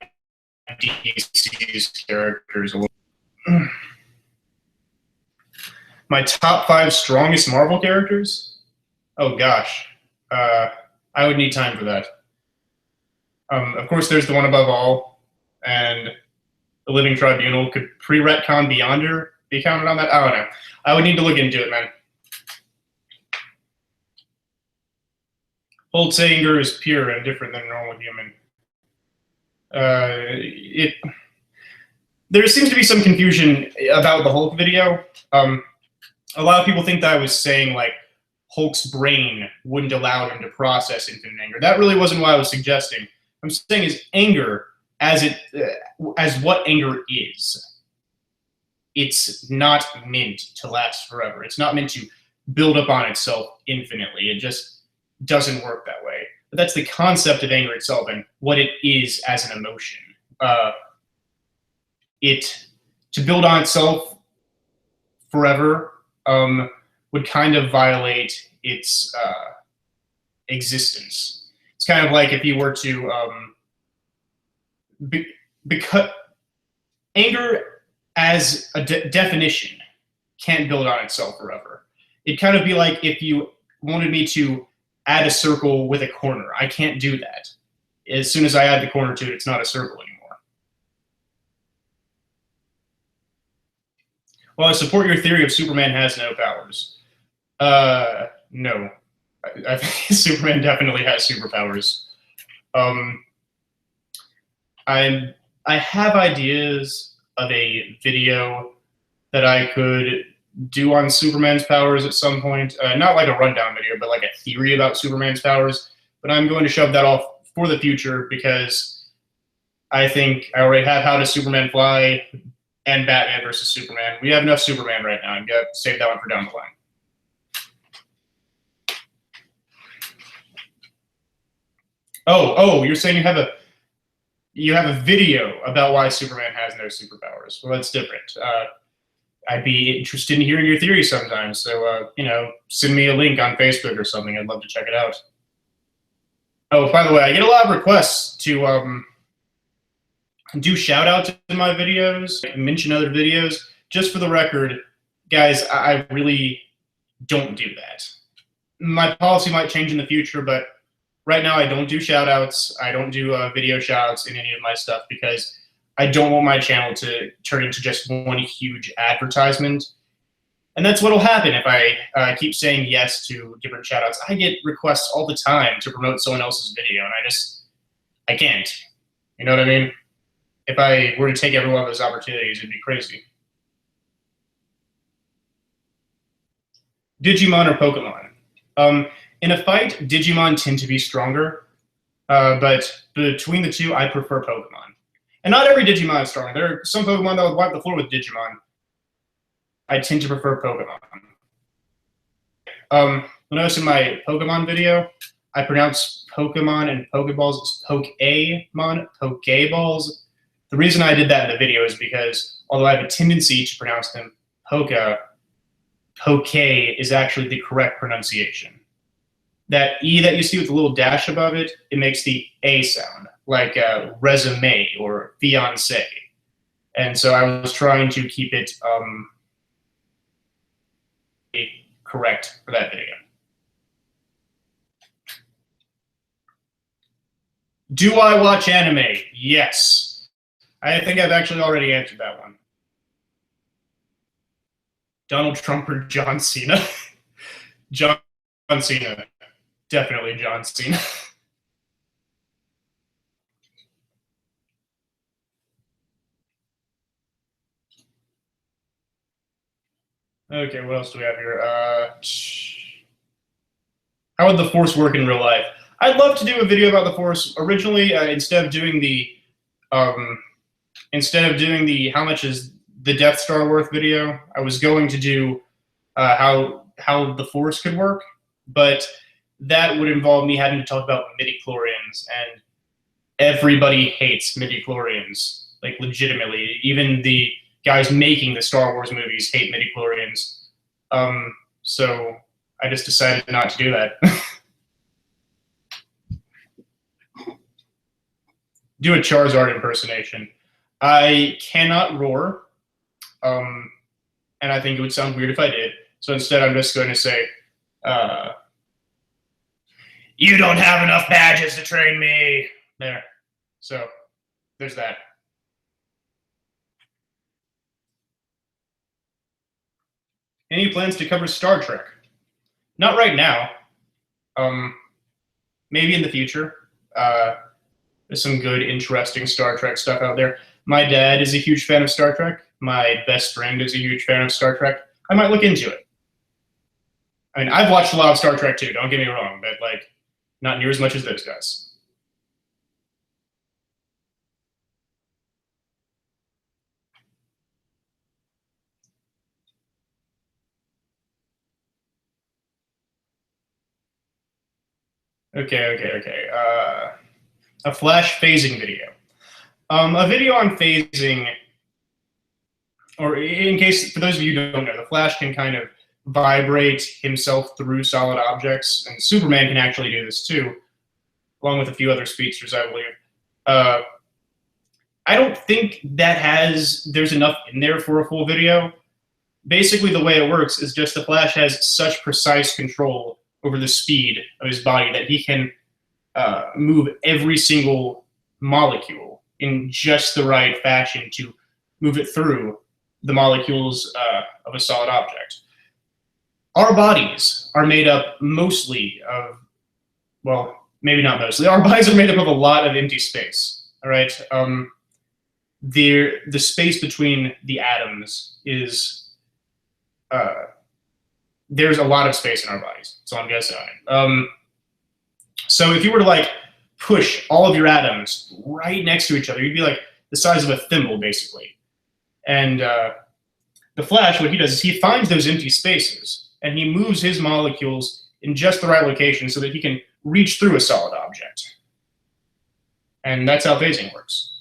DC's characters a little. My top 5 strongest Marvel characters? Oh gosh. I would need time for that. Of course, there's the one above all, and the Living Tribunal. Could pre-retcon Beyonder be counted on that? I don't know. I would need to look into it, man. Holt's anger is pure and different than a normal human. There seems to be some confusion about the Hulk video. A lot of people think that I was saying, like, Hulk's brain wouldn't allow him to process infinite anger. That really wasn't what I was suggesting. I'm saying is anger as what anger is. It's not meant to last forever. It's not meant to build up on itself infinitely. It just doesn't work that way. But that's the concept of anger itself and what it is as an emotion. To build on itself forever would kind of violate its existence. It's kind of like if you were to because anger as a definition can't build on itself forever. It'd kind of be like if you wanted me to add a circle with a corner. I can't do that. As soon as I add the corner to it, it's not a circle anymore. Well, I support your theory of Superman has no powers. No. I think Superman definitely has superpowers. I have ideas of a video that I could do on Superman's powers at some point. Not like a rundown video, but like a theory about Superman's powers. But I'm going to shove that off for the future because I think I already have How Does Superman Fly and Batman versus Superman. We have enough Superman right now. I'm going to save that one for down the line. Oh, you're saying you have a video about why Superman has no superpowers. Well, that's different. I'd be interested in hearing your theory sometimes. So, send me a link on Facebook or something. I'd love to check it out. Oh, by the way, I get a lot of requests to do shout-outs in my videos, mention other videos. Just for the record, guys, I really don't do that. My policy might change in the future, but right now I don't do shout-outs. I don't do video shout-outs in any of my stuff because I don't want my channel to turn into just one huge advertisement. And that's what will happen if I keep saying yes to different shout-outs. I get requests all the time to promote someone else's video, and I can't. You know what I mean? If I were to take every one of those opportunities, it'd be crazy. Digimon or Pokemon? In a fight, Digimon tend to be stronger, but between the two, I prefer Pokemon. And not every Digimon is stronger. There are some Pokemon that would wipe the floor with Digimon. I tend to prefer Pokemon. You'll notice in my Pokemon video, I pronounce Pokemon and Pokeballs as Pokémon, Pokeballs. The reason I did that in the video is because although I have a tendency to pronounce them Poke is actually the correct pronunciation. That E that you see with the little dash above it, it makes the A sound, like resume or fiance. And so I was trying to keep it correct for that video. Do I watch anime? Yes. I think I've actually already answered that one. Donald Trump or John Cena? John Cena. Definitely John Cena. Okay, what else do we have here? How would the Force work in real life? I'd love to do a video about the Force. Originally, instead of doing the how much is the Death Star worth video, I was going to do how the Force could work, but that would involve me having to talk about midichlorians, and everybody hates midichlorians, like legitimately. Even the guys making the Star Wars movies hate midichlorians. So I just decided not to do that. Do a Charizard impersonation. I cannot roar, and I think it would sound weird if I did. So instead, I'm just going to say, you don't have enough badges to train me. There. So there's that. Any plans to cover Star Trek? Not right now. Maybe in the future. There's some good, interesting Star Trek stuff out there. My dad is a huge fan of Star Trek. My best friend is a huge fan of Star Trek. I might look into it. I mean, I've watched a lot of Star Trek too, don't get me wrong, but like, not near as much as those guys. Okay. A Flash phasing video. A video on phasing, or in case, for those of you who don't know, the Flash can kind of vibrate himself through solid objects, and Superman can actually do this too, along with a few other speedsters, I believe. I don't think there's enough in there for a full video. Basically, the way it works is just the Flash has such precise control over the speed of his body that he can move every single molecule in just the right fashion to move it through the molecules of a solid object. Our bodies are made up mostly of, well, maybe not mostly. Our bodies are made up of a lot of empty space, all right? The space between the atoms is, there's a lot of space in our bodies, so I'm guessing. So if you were to like push all of your atoms right next to each other, you'd be like the size of a thimble, basically. And the Flash, what he does is he finds those empty spaces and he moves his molecules in just the right location so that he can reach through a solid object. And that's how phasing works.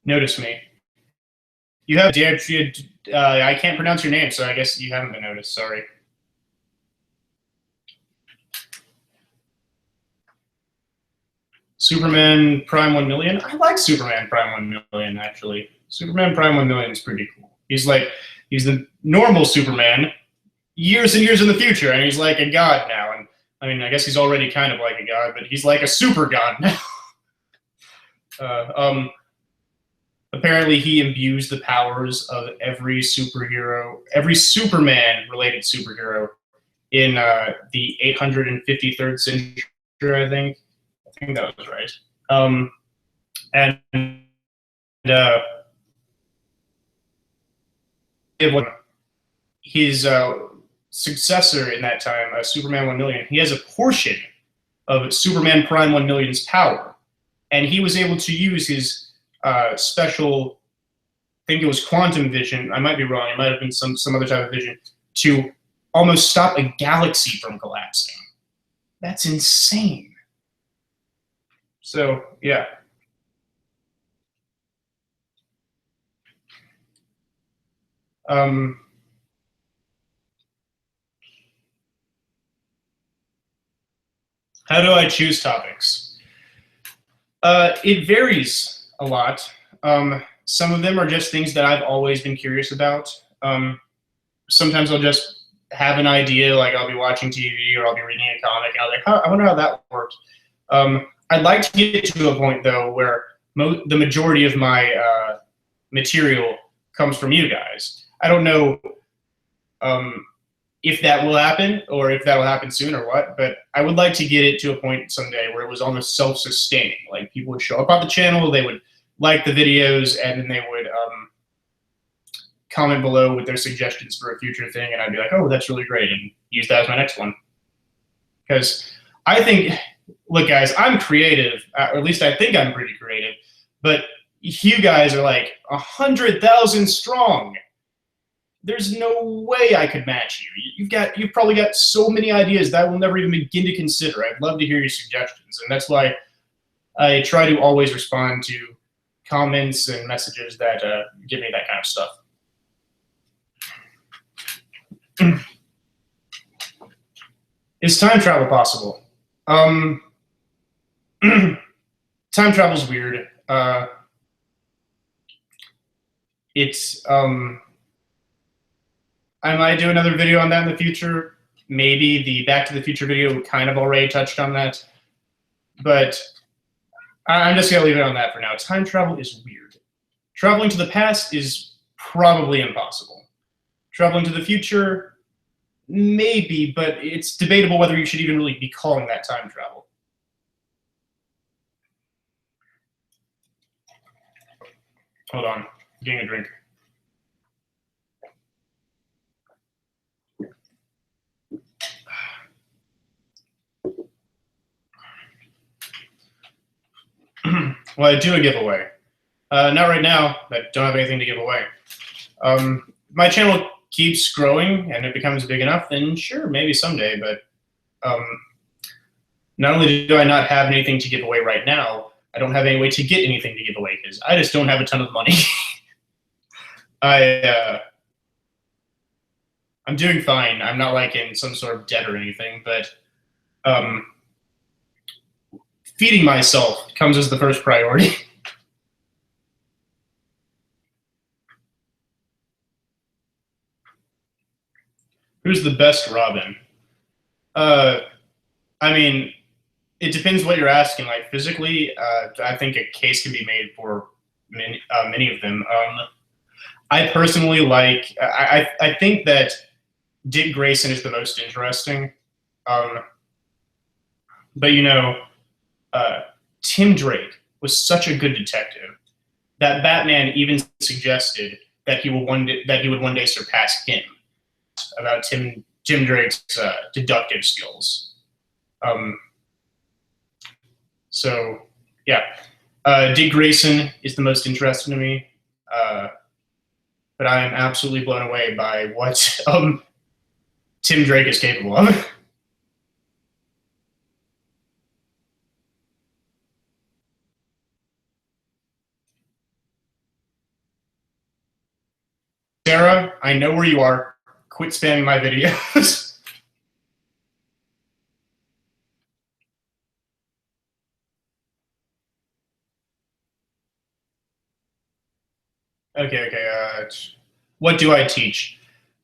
Notice me. You have, I can't pronounce your name, so I guess you haven't been noticed, sorry. Superman Prime 1 Million? I like Superman Prime 1 Million, actually. Superman Prime 1 Million is pretty cool. He's the normal Superman, years and years in the future, and he's like a god now. And I mean, I guess he's already kind of like a god, but he's like a super god now. Apparently, he imbues the powers of every superhero, every Superman-related superhero in the 853rd century, I think. I think that was right. And his successor in that time, Superman 1 Million, he has a portion of Superman Prime 1 Million's power, and he was able to use his special, I think it was quantum vision, I might be wrong, it might have been some other type of vision, to almost stop a galaxy from collapsing. That's insane. So, yeah. How do I choose topics? It varies a lot. Some of them are just things that I've always been curious about. Sometimes I'll just have an idea, like I'll be watching TV or I'll be reading a comic, and I'll be like, I wonder how that worked. I'd like to get to a point, though, where the majority of my material comes from you guys. I don't know if that will happen or if that will happen soon or what, but I would like to get it to a point someday where it was almost self-sustaining. Like, people would show up on the channel, they would like the videos, and then they would comment below with their suggestions for a future thing, and I'd be like, oh, that's really great, and use that as my next one. Because I think, look, guys, I'm creative, or at least I think I'm pretty creative, but you guys are like 100,000 strong. There's no way I could match you. You've probably got so many ideas that I will never even begin to consider. I'd love to hear your suggestions, and that's why I try to always respond to comments and messages that give me that kind of stuff. Is time travel possible? Time travel's weird. I might do another video on that in the future. Maybe the Back to the Future video kind of already touched on that. But I'm just going to leave it on that for now. Time travel is weird. Traveling to the past is probably impossible. Traveling to the future, maybe, but it's debatable whether you should even really be calling that time travel. Hold on, I'm getting a drink. Well, I do a giveaway. Not right now, I don't have anything to give away. My channel keeps growing and it becomes big enough, then sure, maybe someday, but not only do I not have anything to give away right now, I don't have any way to get anything to give away because I just don't have a ton of money. I'm doing fine. I'm not like in some sort of debt or anything, but feeding myself comes as the first priority. Who's the best Robin? I mean, it depends what you're asking. Like physically, I think a case can be made for many of them. I personally like. I think that Dick Grayson is the most interesting. But you know, Tim Drake was such a good detective that Batman even suggested that he would one day surpass him. About Tim Drake's deductive skills. So yeah, Dick Grayson is the most interesting to me, but I am absolutely blown away by what Tim Drake is capable of. Sarah, I know where you are. Quit spamming my videos. Okay. What do I teach?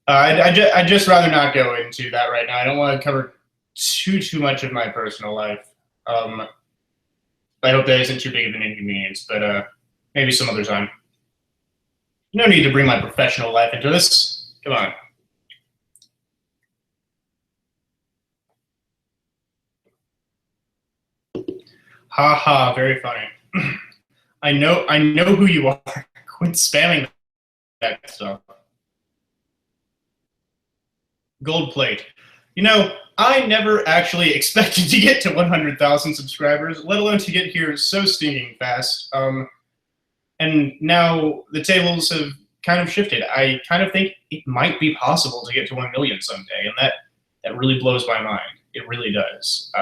I'd just rather not go into that right now. I don't want to cover too much of my personal life. I hope that isn't too big of an inconvenience, but maybe some other time. No need to bring my professional life into this. Come on. Ha ha, very funny. I know who you are. Quit spamming that stuff. Gold plate. You know, I never actually expected to get to 100,000 subscribers, let alone to get here so stinking fast. And now the tables have kind of shifted. I kind of think it might be possible to get to 1 million someday, and that really blows my mind. It really does.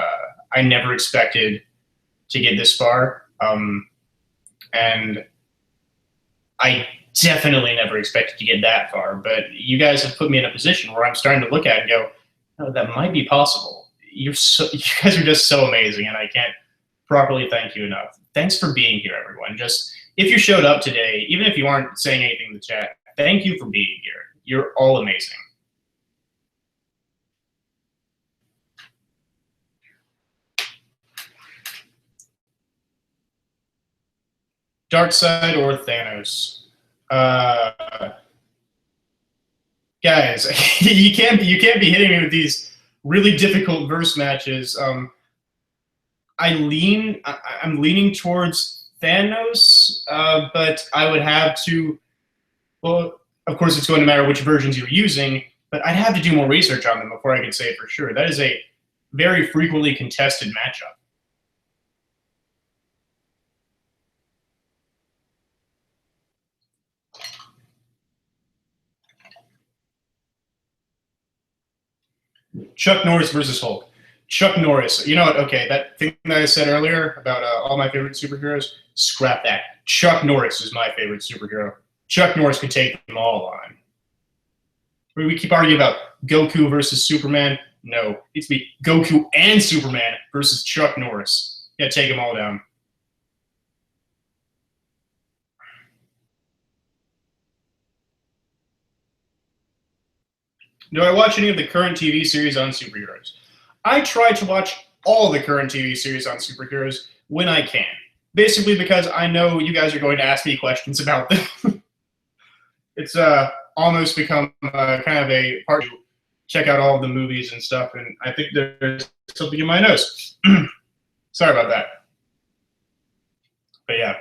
I never expected to get this far, and I definitely never expected to get that far. But you guys have put me in a position where I'm starting to look at it and go, oh, that might be possible. You guys are just so amazing, and I can't properly thank you enough. Thanks for being here, everyone. Just if you showed up today, even if you aren't saying anything in the chat, thank you for being here. You're all amazing. Darkseid or Thanos? Guys, you can't be hitting me with these really difficult verse matches. I'm leaning towards Thanos, but I would have to. Well, of course, it's going to matter which versions you're using, but I'd have to do more research on them before I could say it for sure. That is a very frequently contested matchup. Chuck Norris versus Hulk. Chuck Norris. You know what? Okay, that thing that I said earlier about all my favorite superheroes, scrap that. Chuck Norris is my favorite superhero. Chuck Norris could take them all on. We keep arguing about Goku versus Superman. No, it needs to be Goku and Superman versus Chuck Norris. Yeah, take them all down. Do I watch any of the current TV series on superheroes? I try to watch all the current TV series on superheroes when I can. Basically because I know you guys are going to ask me questions about them. It's almost become kind of a part to check out all of the movies and stuff, and I think there's something in my nose. Sorry about that. But yeah.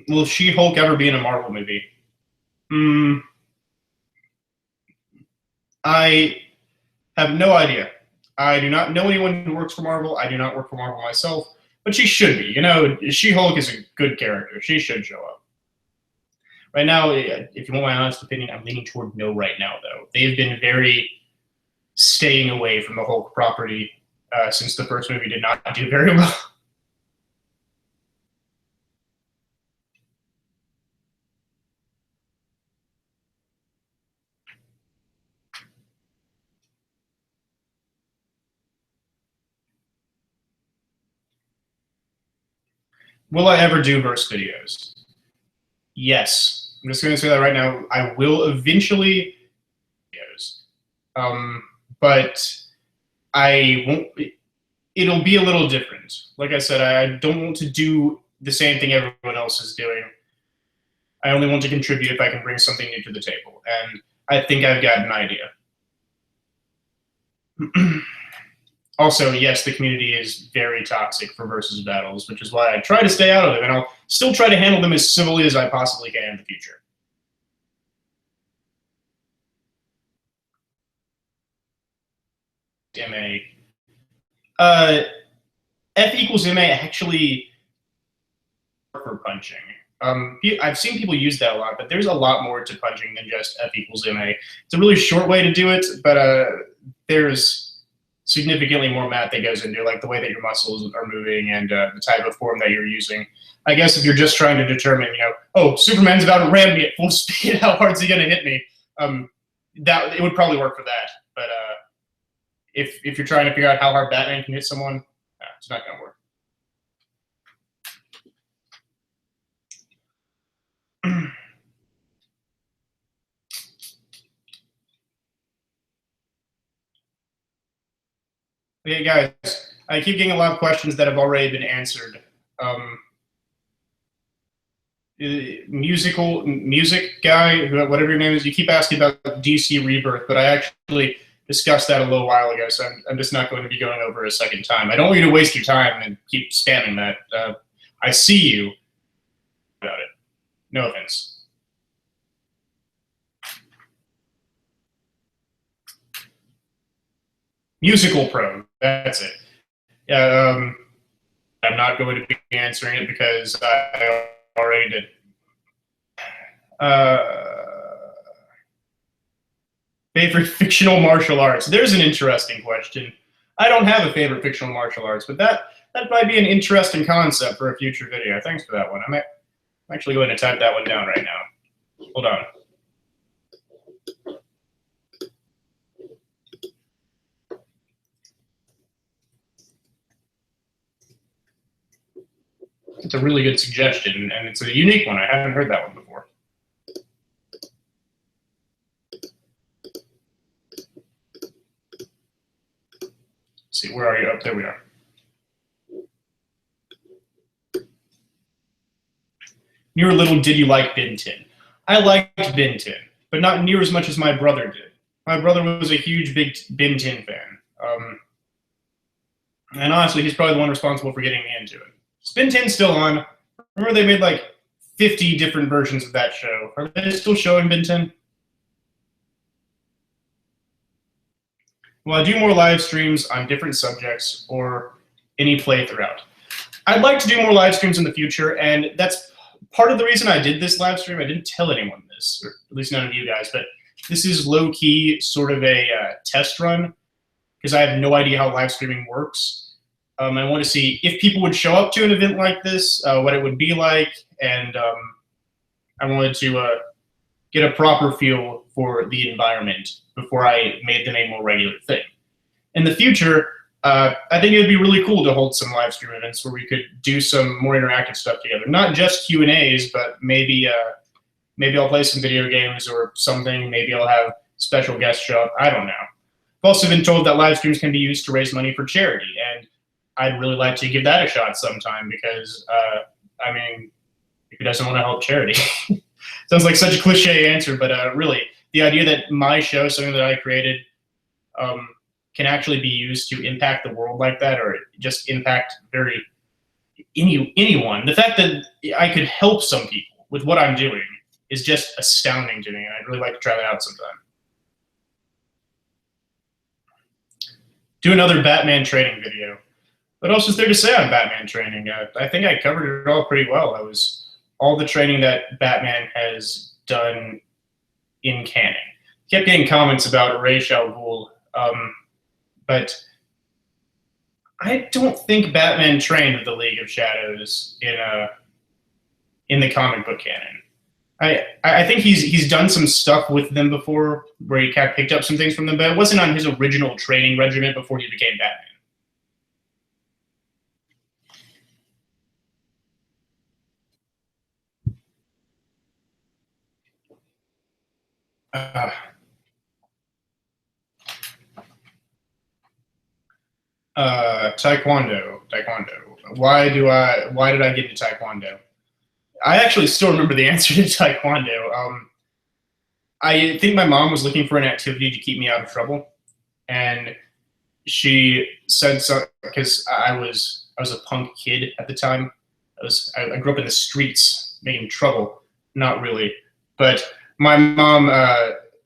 Will She-Hulk ever be in a Marvel movie? I have no idea. I do not know anyone who works for Marvel. I do not work for Marvel myself, but she should be. You know, She-Hulk is a good character. She should show up. Right now, if you want my honest opinion, I'm leaning toward no right now, though. They've been very staying away from the Hulk property since the first movie did not do very well. Will I ever do verse videos? Yes. I'm just going to say that right now. I will eventually videos. But I won't. It'll be a little different. Like I said, I don't want to do the same thing everyone else is doing. I only want to contribute if I can bring something new to the table. And I think I've got an idea. Also, yes, the community is very toxic for versus battles, which is why I try to stay out of them, and I'll still try to handle them as civilly as I possibly can in the future. MA. F equals MA actually for punching. I've seen people use that a lot, but there's a lot more to punching than just F equals MA. It's a really short way to do it, but there's significantly more math that goes into like the way that your muscles are moving and the type of form that you're using. I guess if you're just trying to determine, you know, oh, Superman's about to ram me at full speed, how hard's he gonna hit me? That it would probably work for that. But if you're trying to figure out how hard Batman can hit someone, it's not gonna work. Okay, guys, I keep getting a lot of questions that have already been answered. Music guy, whatever your name is, you keep asking about DC Rebirth, but I actually discussed that a little while ago, so I'm just not going to be going over a second time. I don't want you to waste your time and keep spamming that. I see you about it. No offense. Musical Pro, that's it. Yeah, I'm not going to be answering it because I already did. Favorite fictional martial arts? There's an interesting question. I don't have a favorite fictional martial arts, but that might be an interesting concept for a future video. Thanks for that one. I'm actually going to type that one down right now. Hold on. It's a really good suggestion, and it's a unique one. I haven't heard that one before. Let's see, where are you? Oh, there we are. Near little, did you like Ben 10? I liked Ben 10, but not near as much as my brother did. My brother was a huge big Ben 10 fan. And honestly, he's probably the one responsible for getting me into it. Is Ben 10 still on? Remember they made like 50 different versions of that show. Are they still showing Ben 10? Will I do more live streams on different subjects or any play throughout? I'd like to do more live streams in the future, and that's part of the reason I did this live stream. I didn't tell anyone this, or at least none of you guys, but this is low-key sort of a test run, because I have no idea how live streaming works. I want to see if people would show up to an event like this, what it would be like, and I wanted to get a proper feel for the environment before I made them a more regular thing. In the future, I think it would be really cool to hold some live stream events where we could do some more interactive stuff together. Not just Q&As, but maybe I'll play some video games or something. Maybe I'll have special guests show up. I don't know. I've also been told that live streams can be used to raise money for charity, and I'd really like to give that a shot sometime because, I mean, who doesn't want to help charity? Sounds like such a cliche answer, but really, the idea that my show, something that I created, can actually be used to impact the world like that, or just impact anyone. The fact that I could help some people with what I'm doing is just astounding to me, and I'd really like to try that out sometime. Do another Batman training video. What else is there to say on Batman training? I think I covered it all pretty well. That was all the training that Batman has done in canon. Kept getting comments about Ra's al Ghul, but I don't think Batman trained with the League of Shadows in the comic book canon. I think he's done some stuff with them before where he kind of picked up some things from them, but it wasn't on his original training regimen before he became Batman. Taekwondo. Why did I get into Taekwondo? I actually still remember the answer to Taekwondo. I think my mom was looking for an activity to keep me out of trouble, and she said so because I was a punk kid at the time. I grew up in the streets making trouble, not really, but my mom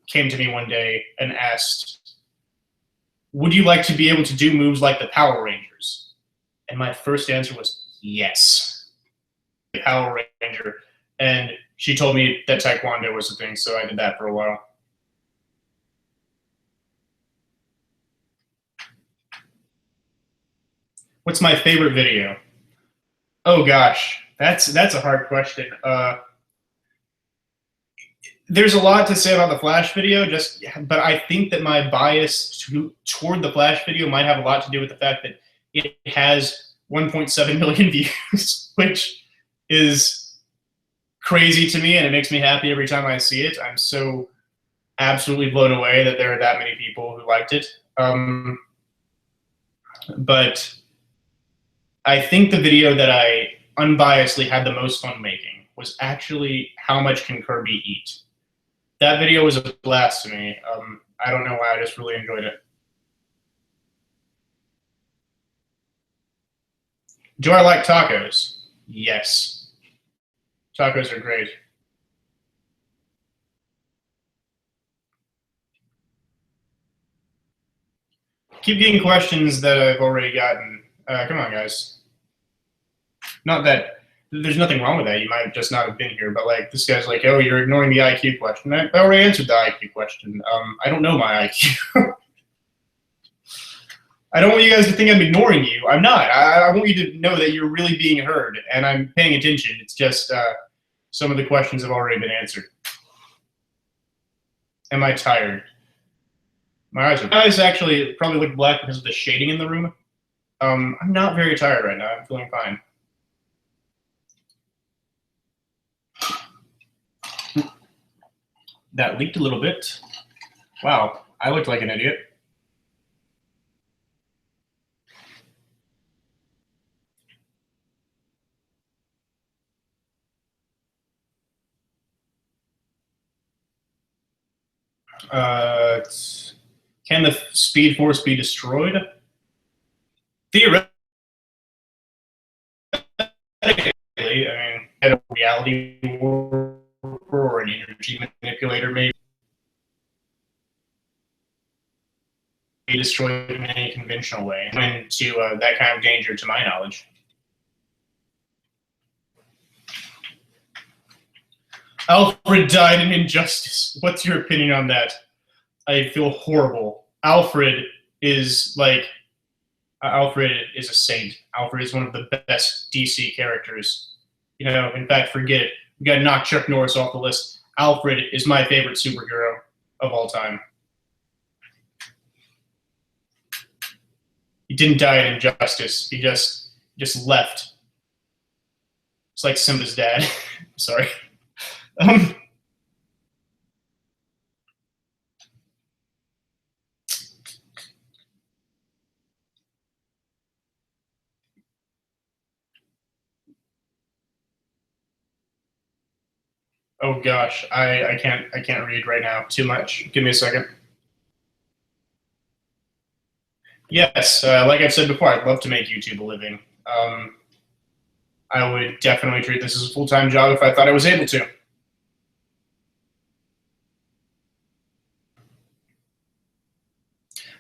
came to me one day and asked, would you like to be able to do moves like the Power Rangers? And my first answer was yes. The Power Ranger. And she told me that Taekwondo was the thing, so I did that for a while. What's my favorite video? Oh gosh, that's a hard question. There's a lot to say about the Flash video, but I think that my bias toward the Flash video might have a lot to do with the fact that it has 1.7 million views, which is crazy to me, and it makes me happy every time I see it. I'm so absolutely blown away that there are that many people who liked it. But I think the video that I unbiasedly had the most fun making was actually How Much Can Kirby Eat? That video was a blast to me. I don't know why, I just really enjoyed it. Do I like tacos? Yes. Tacos are great. Keep getting questions that I've already gotten. Come on, guys. Not that there's nothing wrong with that. You might just not have been here, but like this guy's like, oh, you're ignoring the IQ question. I already answered the IQ question. I don't know my IQ. I don't want you guys to think I'm ignoring you. I'm not. I want you to know that you're really being heard, and I'm paying attention. It's just some of the questions have already been answered. Am I tired? My eyes actually probably look black because of the shading in the room. I'm not very tired right now. I'm feeling fine. That leaked a little bit. Wow, I looked like an idiot. Can the Speed Force be destroyed? Theoretically, I mean, a reality warper or an energy manipulator maybe be destroyed in any conventional way. Into that kind of danger, to my knowledge. Alfred died in Injustice. What's your opinion on that? I feel horrible. Alfred is like Alfred is a saint. Alfred is one of the best DC characters. You know, in fact, forget it. We got to knock Chuck Norris off the list. Alfred is my favorite superhero of all time. He didn't die in injustice. He just left. It's like Simba's dad. Sorry. Oh gosh, I can't read right now. Too much. Give me a second. Yes, like I've said before, I'd love to make YouTube a living. I would definitely treat this as a full-time job if I thought I was able to.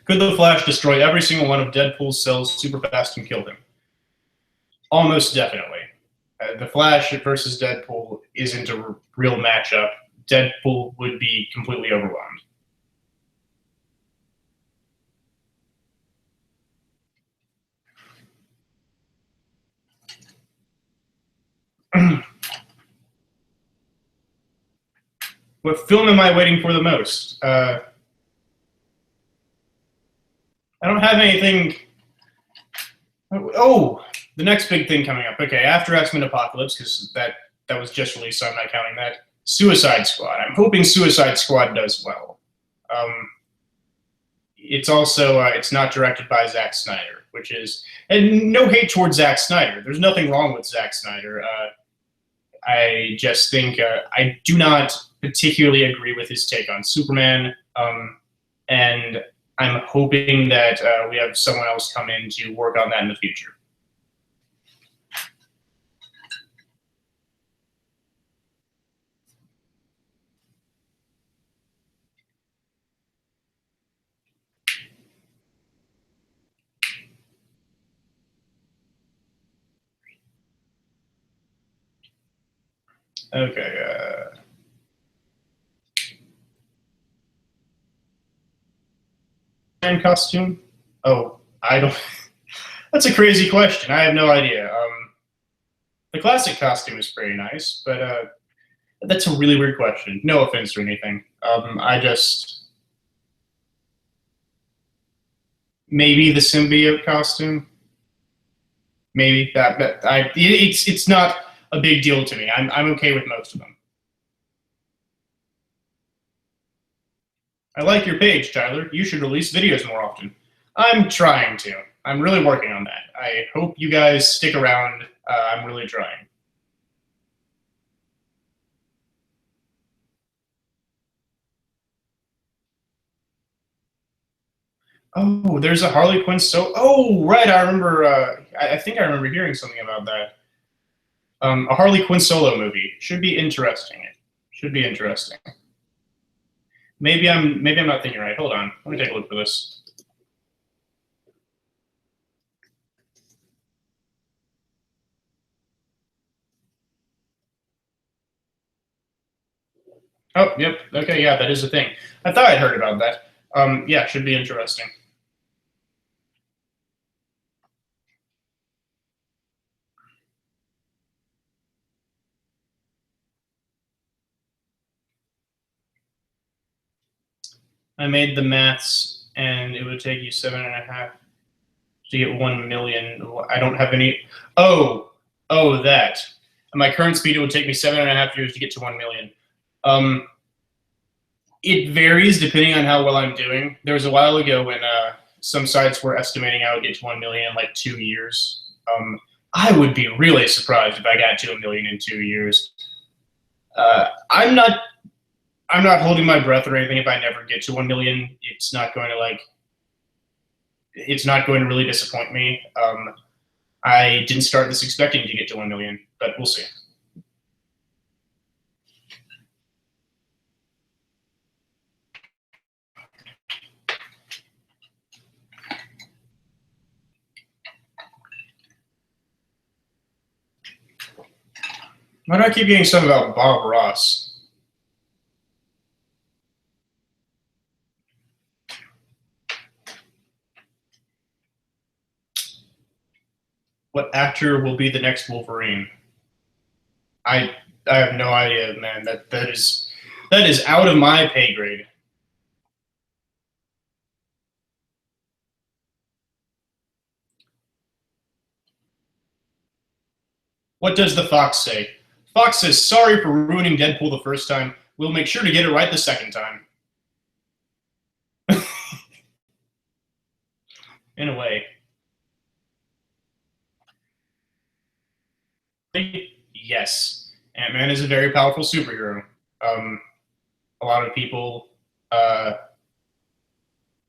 Could the Flash destroy every single one of Deadpool's cells super fast and kill him? Almost definitely. The Flash versus Deadpool isn't a real matchup. Deadpool would be completely overwhelmed. What film am I waiting for the most? I don't have anything. Oh, the next big thing coming up. Okay, after X-Men Apocalypse, because that was just released, so I'm not counting that. Suicide Squad. I'm hoping Suicide Squad does well. It's also it's not directed by Zack Snyder, which is, and no hate towards Zack Snyder. There's nothing wrong with Zack Snyder. I just think I do not particularly agree with his take on Superman, and I'm hoping that we have someone else come in to work on that in the future. Okay. Costume? Oh, I don't. That's a crazy question. I have no idea. The classic costume is pretty nice, but that's a really weird question. No offense or anything. I just maybe the symbiote costume. Maybe that it's not a big deal to me. I'm okay with most of them. I like your page, Tyler. You should release videos more often. I'm trying to. I'm really working on that. I hope you guys stick around. I'm really trying. Oh, there's a Harley Quinn. So, oh, right. I remember. I think I remember hearing something about that. A Harley Quinn solo movie should be interesting. It should be interesting. Maybe I'm not thinking right. Hold on. Let me take a look for this. Oh, yep. Okay, yeah, that is a thing. I thought I'd heard about that. Yeah, should be interesting. I made the maths, and it would take you 7.5 to get 1 million. I don't have any. Oh, that. At my current speed, it would take me 7.5 years to get to 1 million. It varies depending on how well I'm doing. There was a while ago when some sites were estimating I would get to 1 million in like 2 years. I would be really surprised if I got to 1 million in 2 years. I'm not holding my breath or anything. If I never get to 1 million, it's not going to really disappoint me. I didn't start this expecting to get to 1 million, but we'll see. Why do I keep getting stuff about Bob Ross? What actor will be the next Wolverine? I have no idea, man. That is out of my pay grade. What does the Fox say? Fox says, sorry for ruining Deadpool the first time. We'll make sure to get it right the second time. In a way. Yes. Ant-Man is a very powerful superhero. A lot of people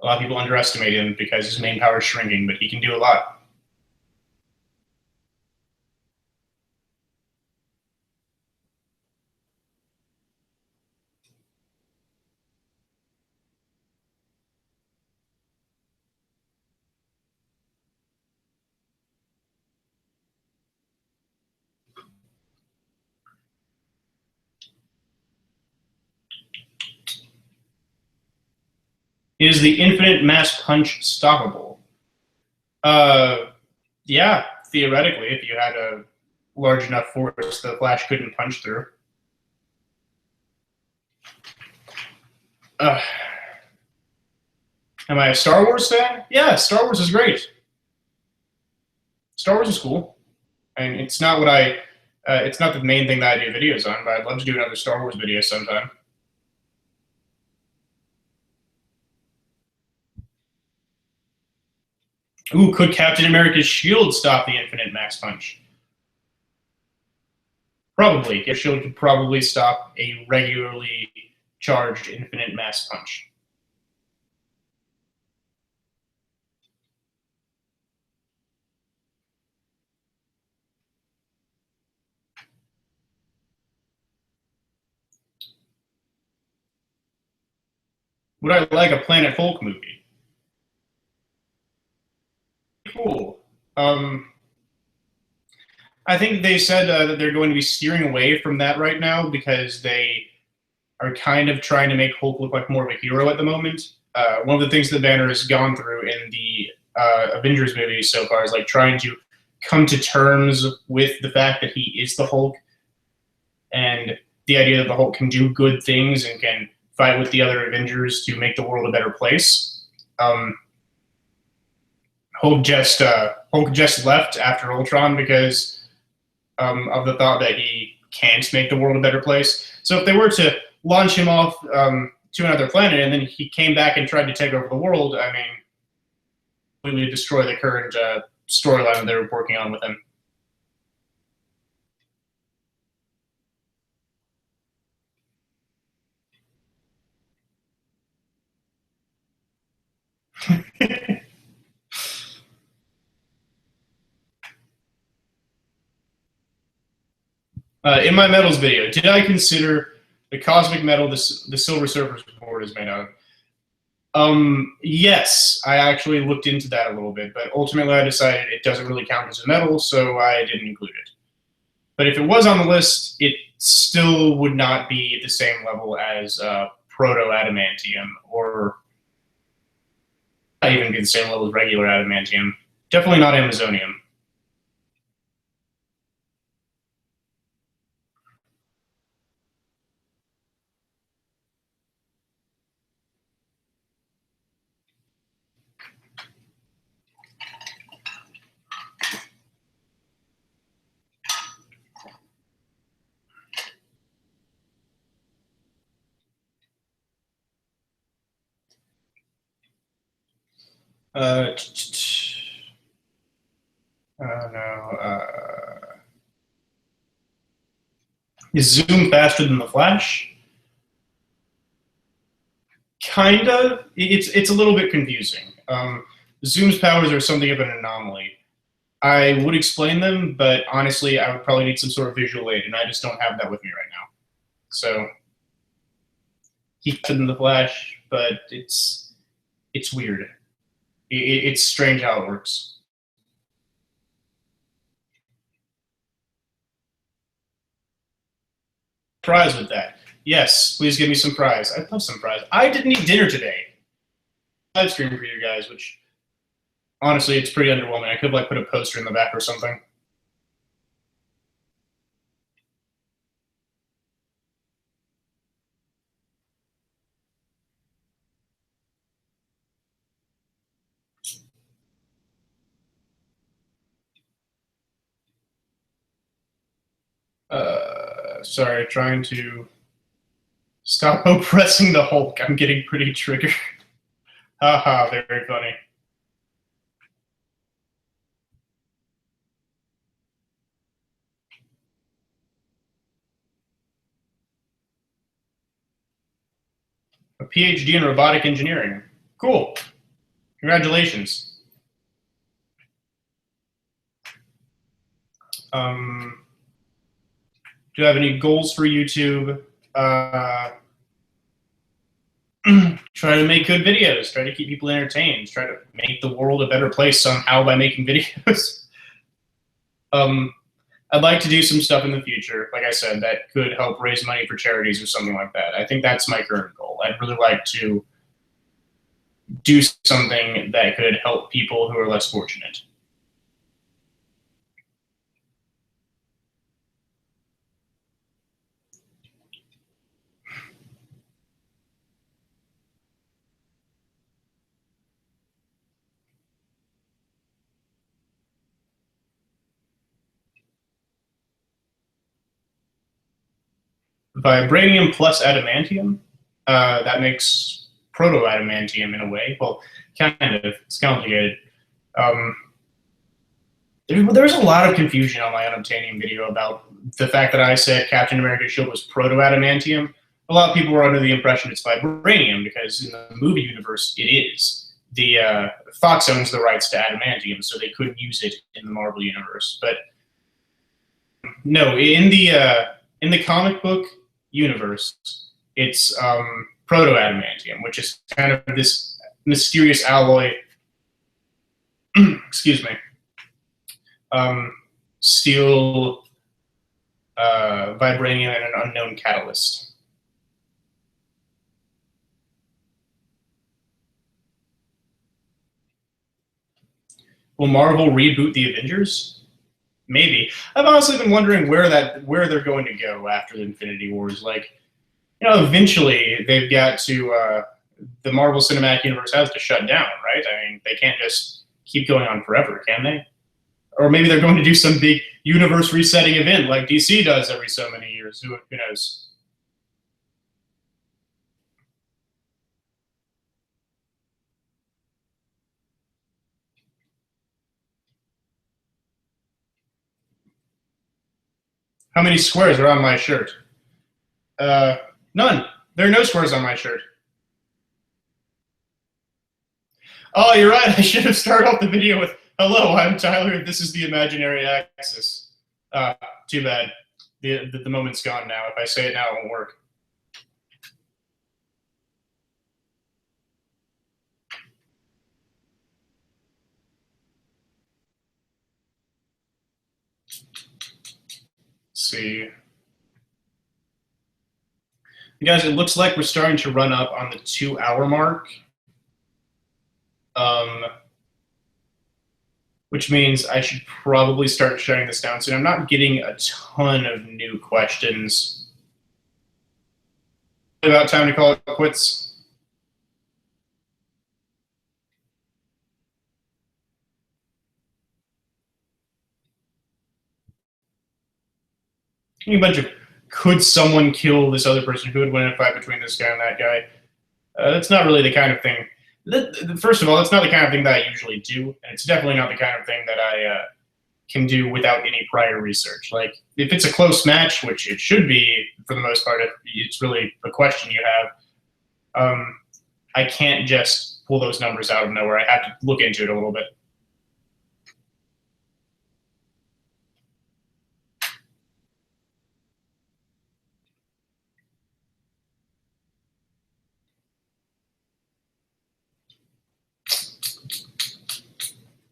underestimate him because his main power is shrinking, but he can do a lot. Is the infinite mass punch stoppable? Yeah, theoretically, if you had a large enough force the Flash couldn't punch through. Am I a Star Wars fan? Yeah, Star Wars is great. Star Wars is cool. And it's not what it's not the main thing that I do videos on, but I'd love to do another Star Wars video sometime. Ooh, could Captain America's shield stop the infinite mass punch? Probably. His shield could probably stop a regularly charged infinite mass punch. Would I like a Planet Hulk movie? Cool. I think they said that they're going to be steering away from that right now because they are kind of trying to make Hulk look like more of a hero at the moment. One of the things that Banner has gone through in the Avengers movies so far is like trying to come to terms with the fact that he is the Hulk and the idea that the Hulk can do good things and can fight with the other Avengers to make the world a better place. Hulk just left after Ultron because of the thought that he can't make the world a better place. So if they were to launch him off to another planet and then he came back and tried to take over the world, I mean, completely destroy the current storyline that they were working on with him. In my metals video, did I consider the cosmic metal the Silver Surfer's board is made out of? Yes, I actually looked into that a little bit, but ultimately I decided it doesn't really count as a metal, so I didn't include it. But if it was on the list, it still would not be the same level as proto-adamantium, or not even be the same level as regular adamantium. Definitely not Amazonium. Is Zoom faster than the Flash? Kind of. It's a little bit confusing. Zoom's powers are something of an anomaly. I would explain them, but honestly, I would probably need some sort of visual aid, and I just don't have that with me right now. So, he's better than the Flash, but it's weird. It's strange how it works. Fries with that. Yes, please give me some fries. I'd love some fries. I didn't eat dinner today. Live stream for you guys, which Honestly, it's pretty underwhelming. I could like put a poster in the back or something. Sorry, trying to stop oppressing the Hulk. I'm getting pretty triggered. Haha, very funny. A PhD in robotic engineering. Cool. Congratulations. Do you have any goals for YouTube? Try to make good videos. Try to keep people entertained. Try to make the world a better place somehow by making videos. I'd like to do some stuff in the future, like I said, that could help raise money for charities or something like that. I think that's my current goal. I'd really like to do something that could help people who are less fortunate. Vibranium plus adamantium, that makes proto-adamantium in a way. Well, kind of. It's complicated. There's a lot of confusion on my unobtainium video about the fact that I said Captain America's shield was proto-adamantium. A lot of people were under the impression it's vibranium because in the movie universe it is. The Fox owns the rights to adamantium, so they couldn't use it in the Marvel universe. But no, in the comic book universe, it's proto-adamantium, which is kind of this mysterious alloy. Excuse me. Steel, vibranium, and an unknown catalyst. Will Marvel reboot the Avengers? Maybe. I've honestly been wondering where they're going to go after the Infinity Wars. Like, eventually they've got to. The Marvel Cinematic Universe has to shut down, right? I mean, they can't just keep going on forever, can they? Or maybe they're going to do some big universe resetting event like DC does every so many years. Who knows? How many squares are on my shirt? None. There are no squares on my shirt. Oh, you're right. I should have started off the video with, hello, I'm Tyler. This is the imaginary axis. Too bad. The moment's gone now. If I say it now, it won't work. Let's see. Guys, it looks like we're starting to run up on the 2-hour mark. Which means I should probably start shutting this down soon. I'm not getting a ton of new questions. About time to call it quits. A bunch of, could someone kill this other person? Who would win a fight between this guy and that guy? That's not really the kind of thing. First of all, it's not the kind of thing that I usually do, and it's definitely not the kind of thing that I can do without any prior research. Like, if it's a close match, which it should be for the most part, if it's really a question you have, I can't just pull those numbers out of nowhere. I have to look into it a little bit.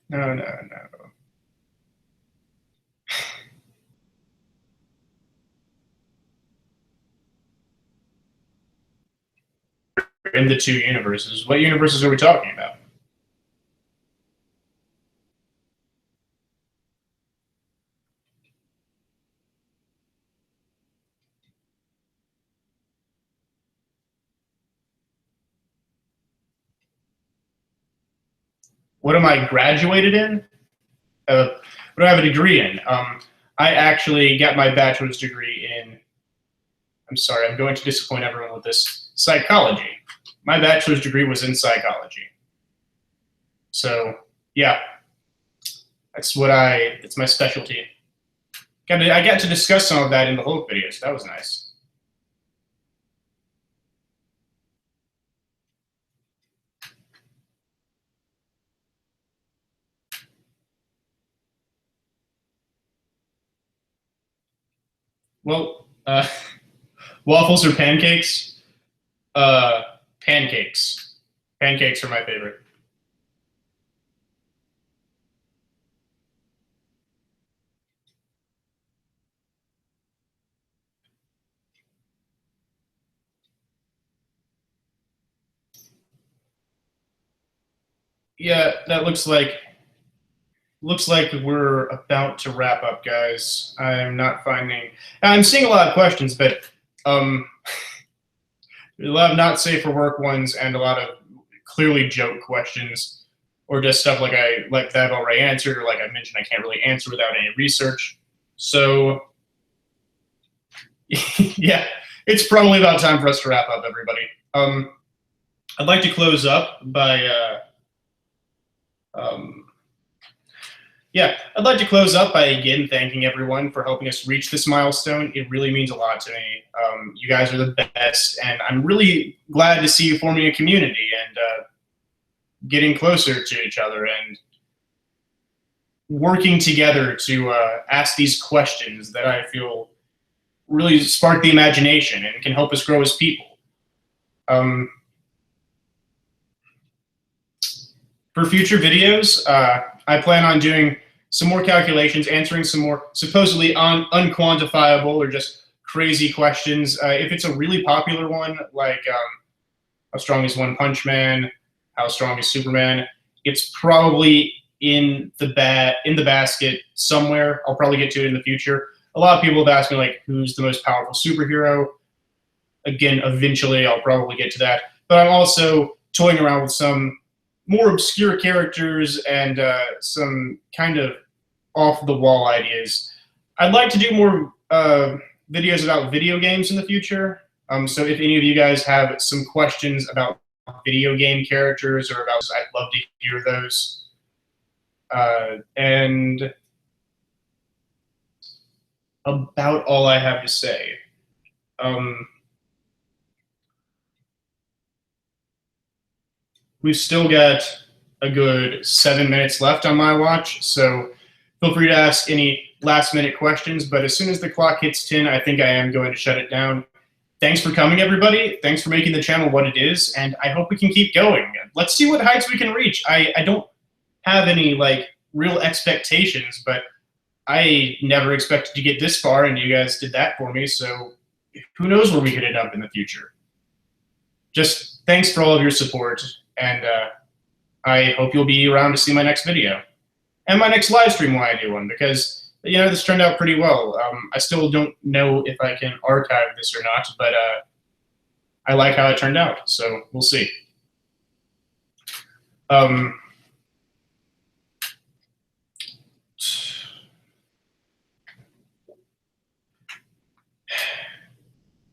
No. In the two universes. What universes are we talking about? What am I graduated in? What do I have a degree in? I actually got my bachelor's degree in, I'm sorry, I'm going to disappoint everyone with this, psychology. My bachelor's degree was in psychology. So, yeah, that's my specialty. I got to discuss some of that in the Hulk video, so that was nice. Well, waffles or pancakes? Pancakes. Pancakes are my favorite. Yeah, that looks like we're about to wrap up, guys. I'm seeing a lot of questions, but a lot of not safe for work ones and a lot of clearly joke questions, or just stuff like that I've already answered, or like I mentioned, I can't really answer without any research. So yeah, it's probably about time for us to wrap up, everybody. I'd like to close up by I'd like to close up by again thanking everyone for helping us reach this milestone. It really means a lot to me. You guys are the best, and I'm really glad to see you forming a community and getting closer to each other and working together to ask these questions that I feel really spark the imagination and can help us grow as people. For future videos, I plan on doing some more calculations, answering some more supposedly unquantifiable or just crazy questions. If it's a really popular one, like how strong is One Punch Man, how strong is Superman, it's probably in the basket somewhere. I'll probably get to it in the future. A lot of people have asked me, like, who's the most powerful superhero? Again, eventually I'll probably get to that. But I'm also toying around with some more obscure characters and some kind of off-the-wall ideas. I'd like to do more videos about video games in the future. So if any of you guys have some questions about video game characters or about, I'd love to hear those. And about all I have to say. We've still got a good 7 minutes left on my watch, so feel free to ask any last-minute questions, but as soon as the clock hits 10, I think I am going to shut it down. Thanks for coming, everybody. Thanks for making the channel what it is, and I hope we can keep going. Let's see what heights we can reach. I don't have any, like, real expectations, but I never expected to get this far, and you guys did that for me, so who knows where we could end up in the future. Just thanks for all of your support, and I hope you'll be around to see my next video and my next live stream when I do one, because this turned out pretty well. I still don't know if I can archive this or not, but I like how it turned out, so we'll see.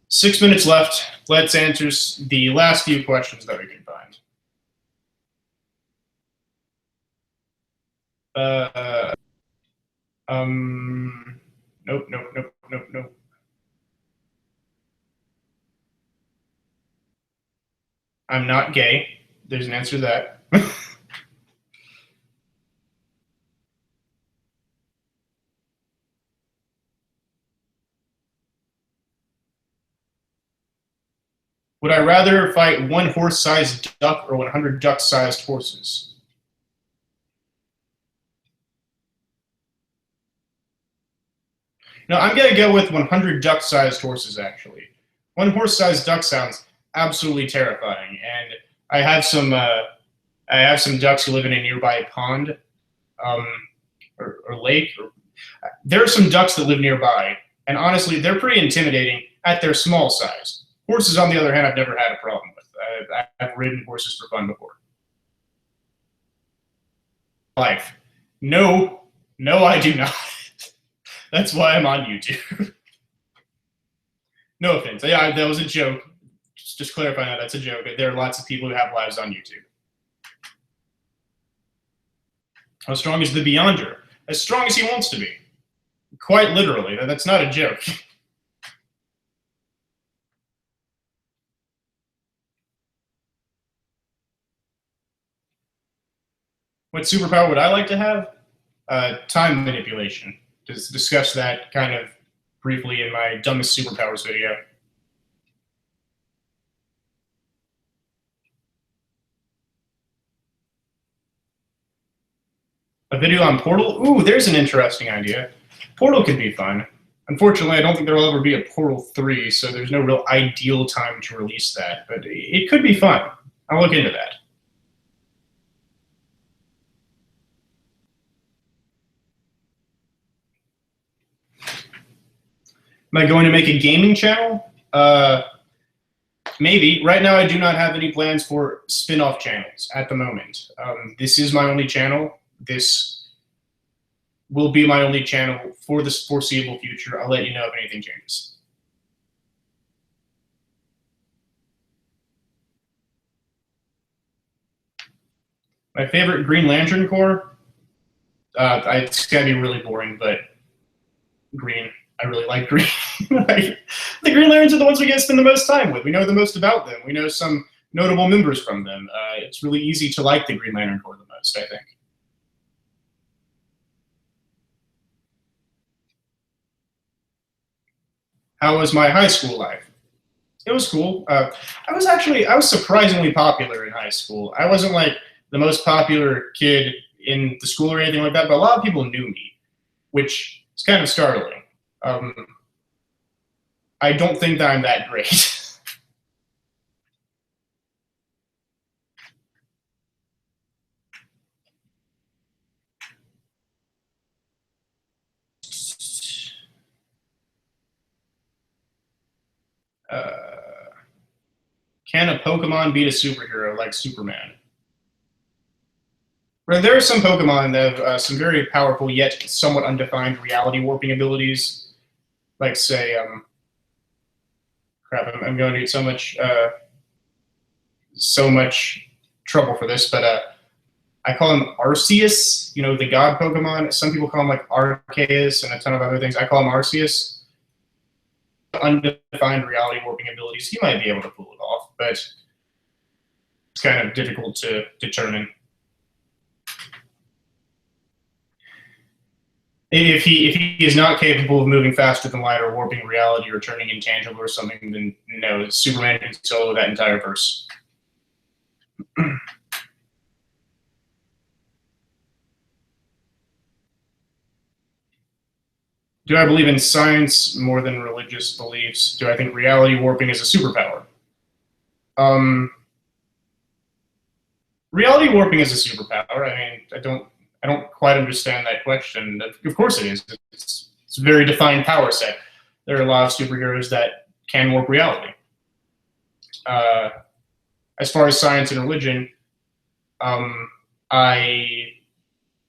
6 minutes left. Let's answer the last few questions that we can find. Nope. I'm not gay. There's an answer to that. Would I rather fight one horse-sized duck or 100 duck-sized horses? No, I'm going to go with 100 duck-sized horses, actually. One horse-sized duck sounds absolutely terrifying, and I have some ducks who live in a nearby pond or lake. There are some ducks that live nearby, and honestly, they're pretty intimidating at their small size. Horses, on the other hand, I've never had a problem with. I've ridden horses for fun before. life. No, I do not. That's why I'm on YouTube. No offense. Yeah, that was a joke. Just clarifying that's a joke. There are lots of people who have lives on YouTube. How strong is the Beyonder? As strong as he wants to be. Quite literally. That's not a joke. What superpower would I like to have? Time manipulation. Just discuss that kind of briefly in my dumbest superpowers video. A video on Portal? Ooh, there's an interesting idea. Portal could be fun. Unfortunately, I don't think there will ever be a Portal 3, so there's no real ideal time to release that, but it could be fun. I'll look into that. Am I going to make a gaming channel? Maybe. Right now, I do not have any plans for spin-off channels at the moment. This is my only channel. This will be my only channel for the foreseeable future. I'll let you know if anything changes. My favorite Green Lantern Corps? It's going to be really boring, but green. I really like green. The Green Lanterns are the ones we get to spend the most time with. We know the most about them. We know some notable members from them. It's really easy to like the Green Lantern Corps the most, I think. How was my high school life? It was cool. I was surprisingly popular in high school. I wasn't like the most popular kid in the school or anything like that, but a lot of people knew me, which is kind of startling. I don't think that I'm that great. Can a Pokemon beat a superhero like Superman? Right, there are some Pokemon that have some very powerful yet somewhat undefined reality warping abilities. Like, say, crap, I'm going to get so much trouble for this, but I call him Arceus, you know, the god Pokemon. Some people call him like Arceus and a ton of other things. I call him Arceus. Undefined reality warping abilities, he might be able to pull it off, but it's kind of difficult to determine. If he is not capable of moving faster than light or warping reality or turning intangible or something, then no, Superman can solo that entire verse. Do I believe in science more than religious beliefs? Do I think reality warping is a superpower? Reality warping is a superpower. I mean, I don't quite understand that question. Of course it is. It's a very defined power set. There are a lot of superheroes that can warp reality. As far as science and religion, I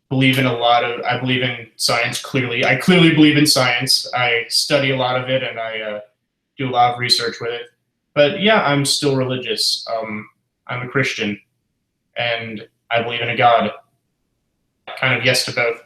believe in science clearly. I clearly believe in science. I study a lot of it and I do a lot of research with it. But yeah, I'm still religious. I'm a Christian and I believe in a God. Kind of yes to both.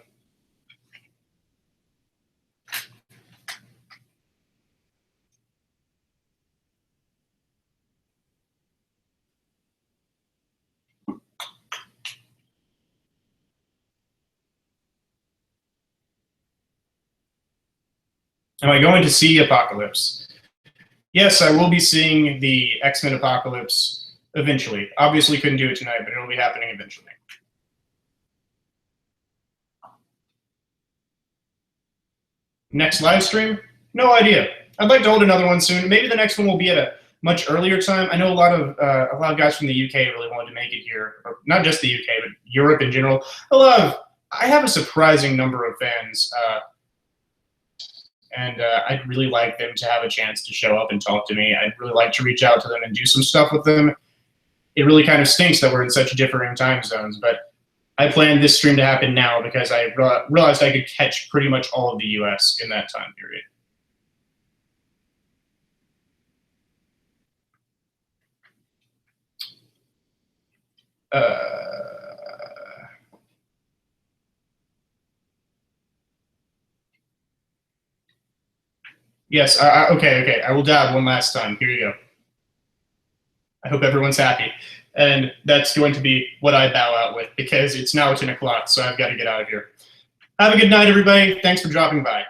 Am I going to see Apocalypse? Yes, I will be seeing the Xmen Apocalypse eventually. Obviously couldn't do it tonight, but it'll be happening eventually. Next live stream? No idea. I'd like to hold another one soon. Maybe the next one will be at a much earlier time. I know a lot of guys from the UK really wanted to make it here, or not just the UK, but Europe in general. I have a surprising number of fans, and I'd really like them to have a chance to show up and talk to me. I'd really like to reach out to them and do some stuff with them. It really kind of stinks that we're in such differing time zones, but I planned this stream to happen now because I realized I could catch pretty much all of the US in that time period. Yes, okay. I will dab one last time. Here you go. I hope everyone's happy. And that's going to be what I bow out with because it's now 10 o'clock, so I've got to get out of here. Have a good night, everybody. Thanks for dropping by.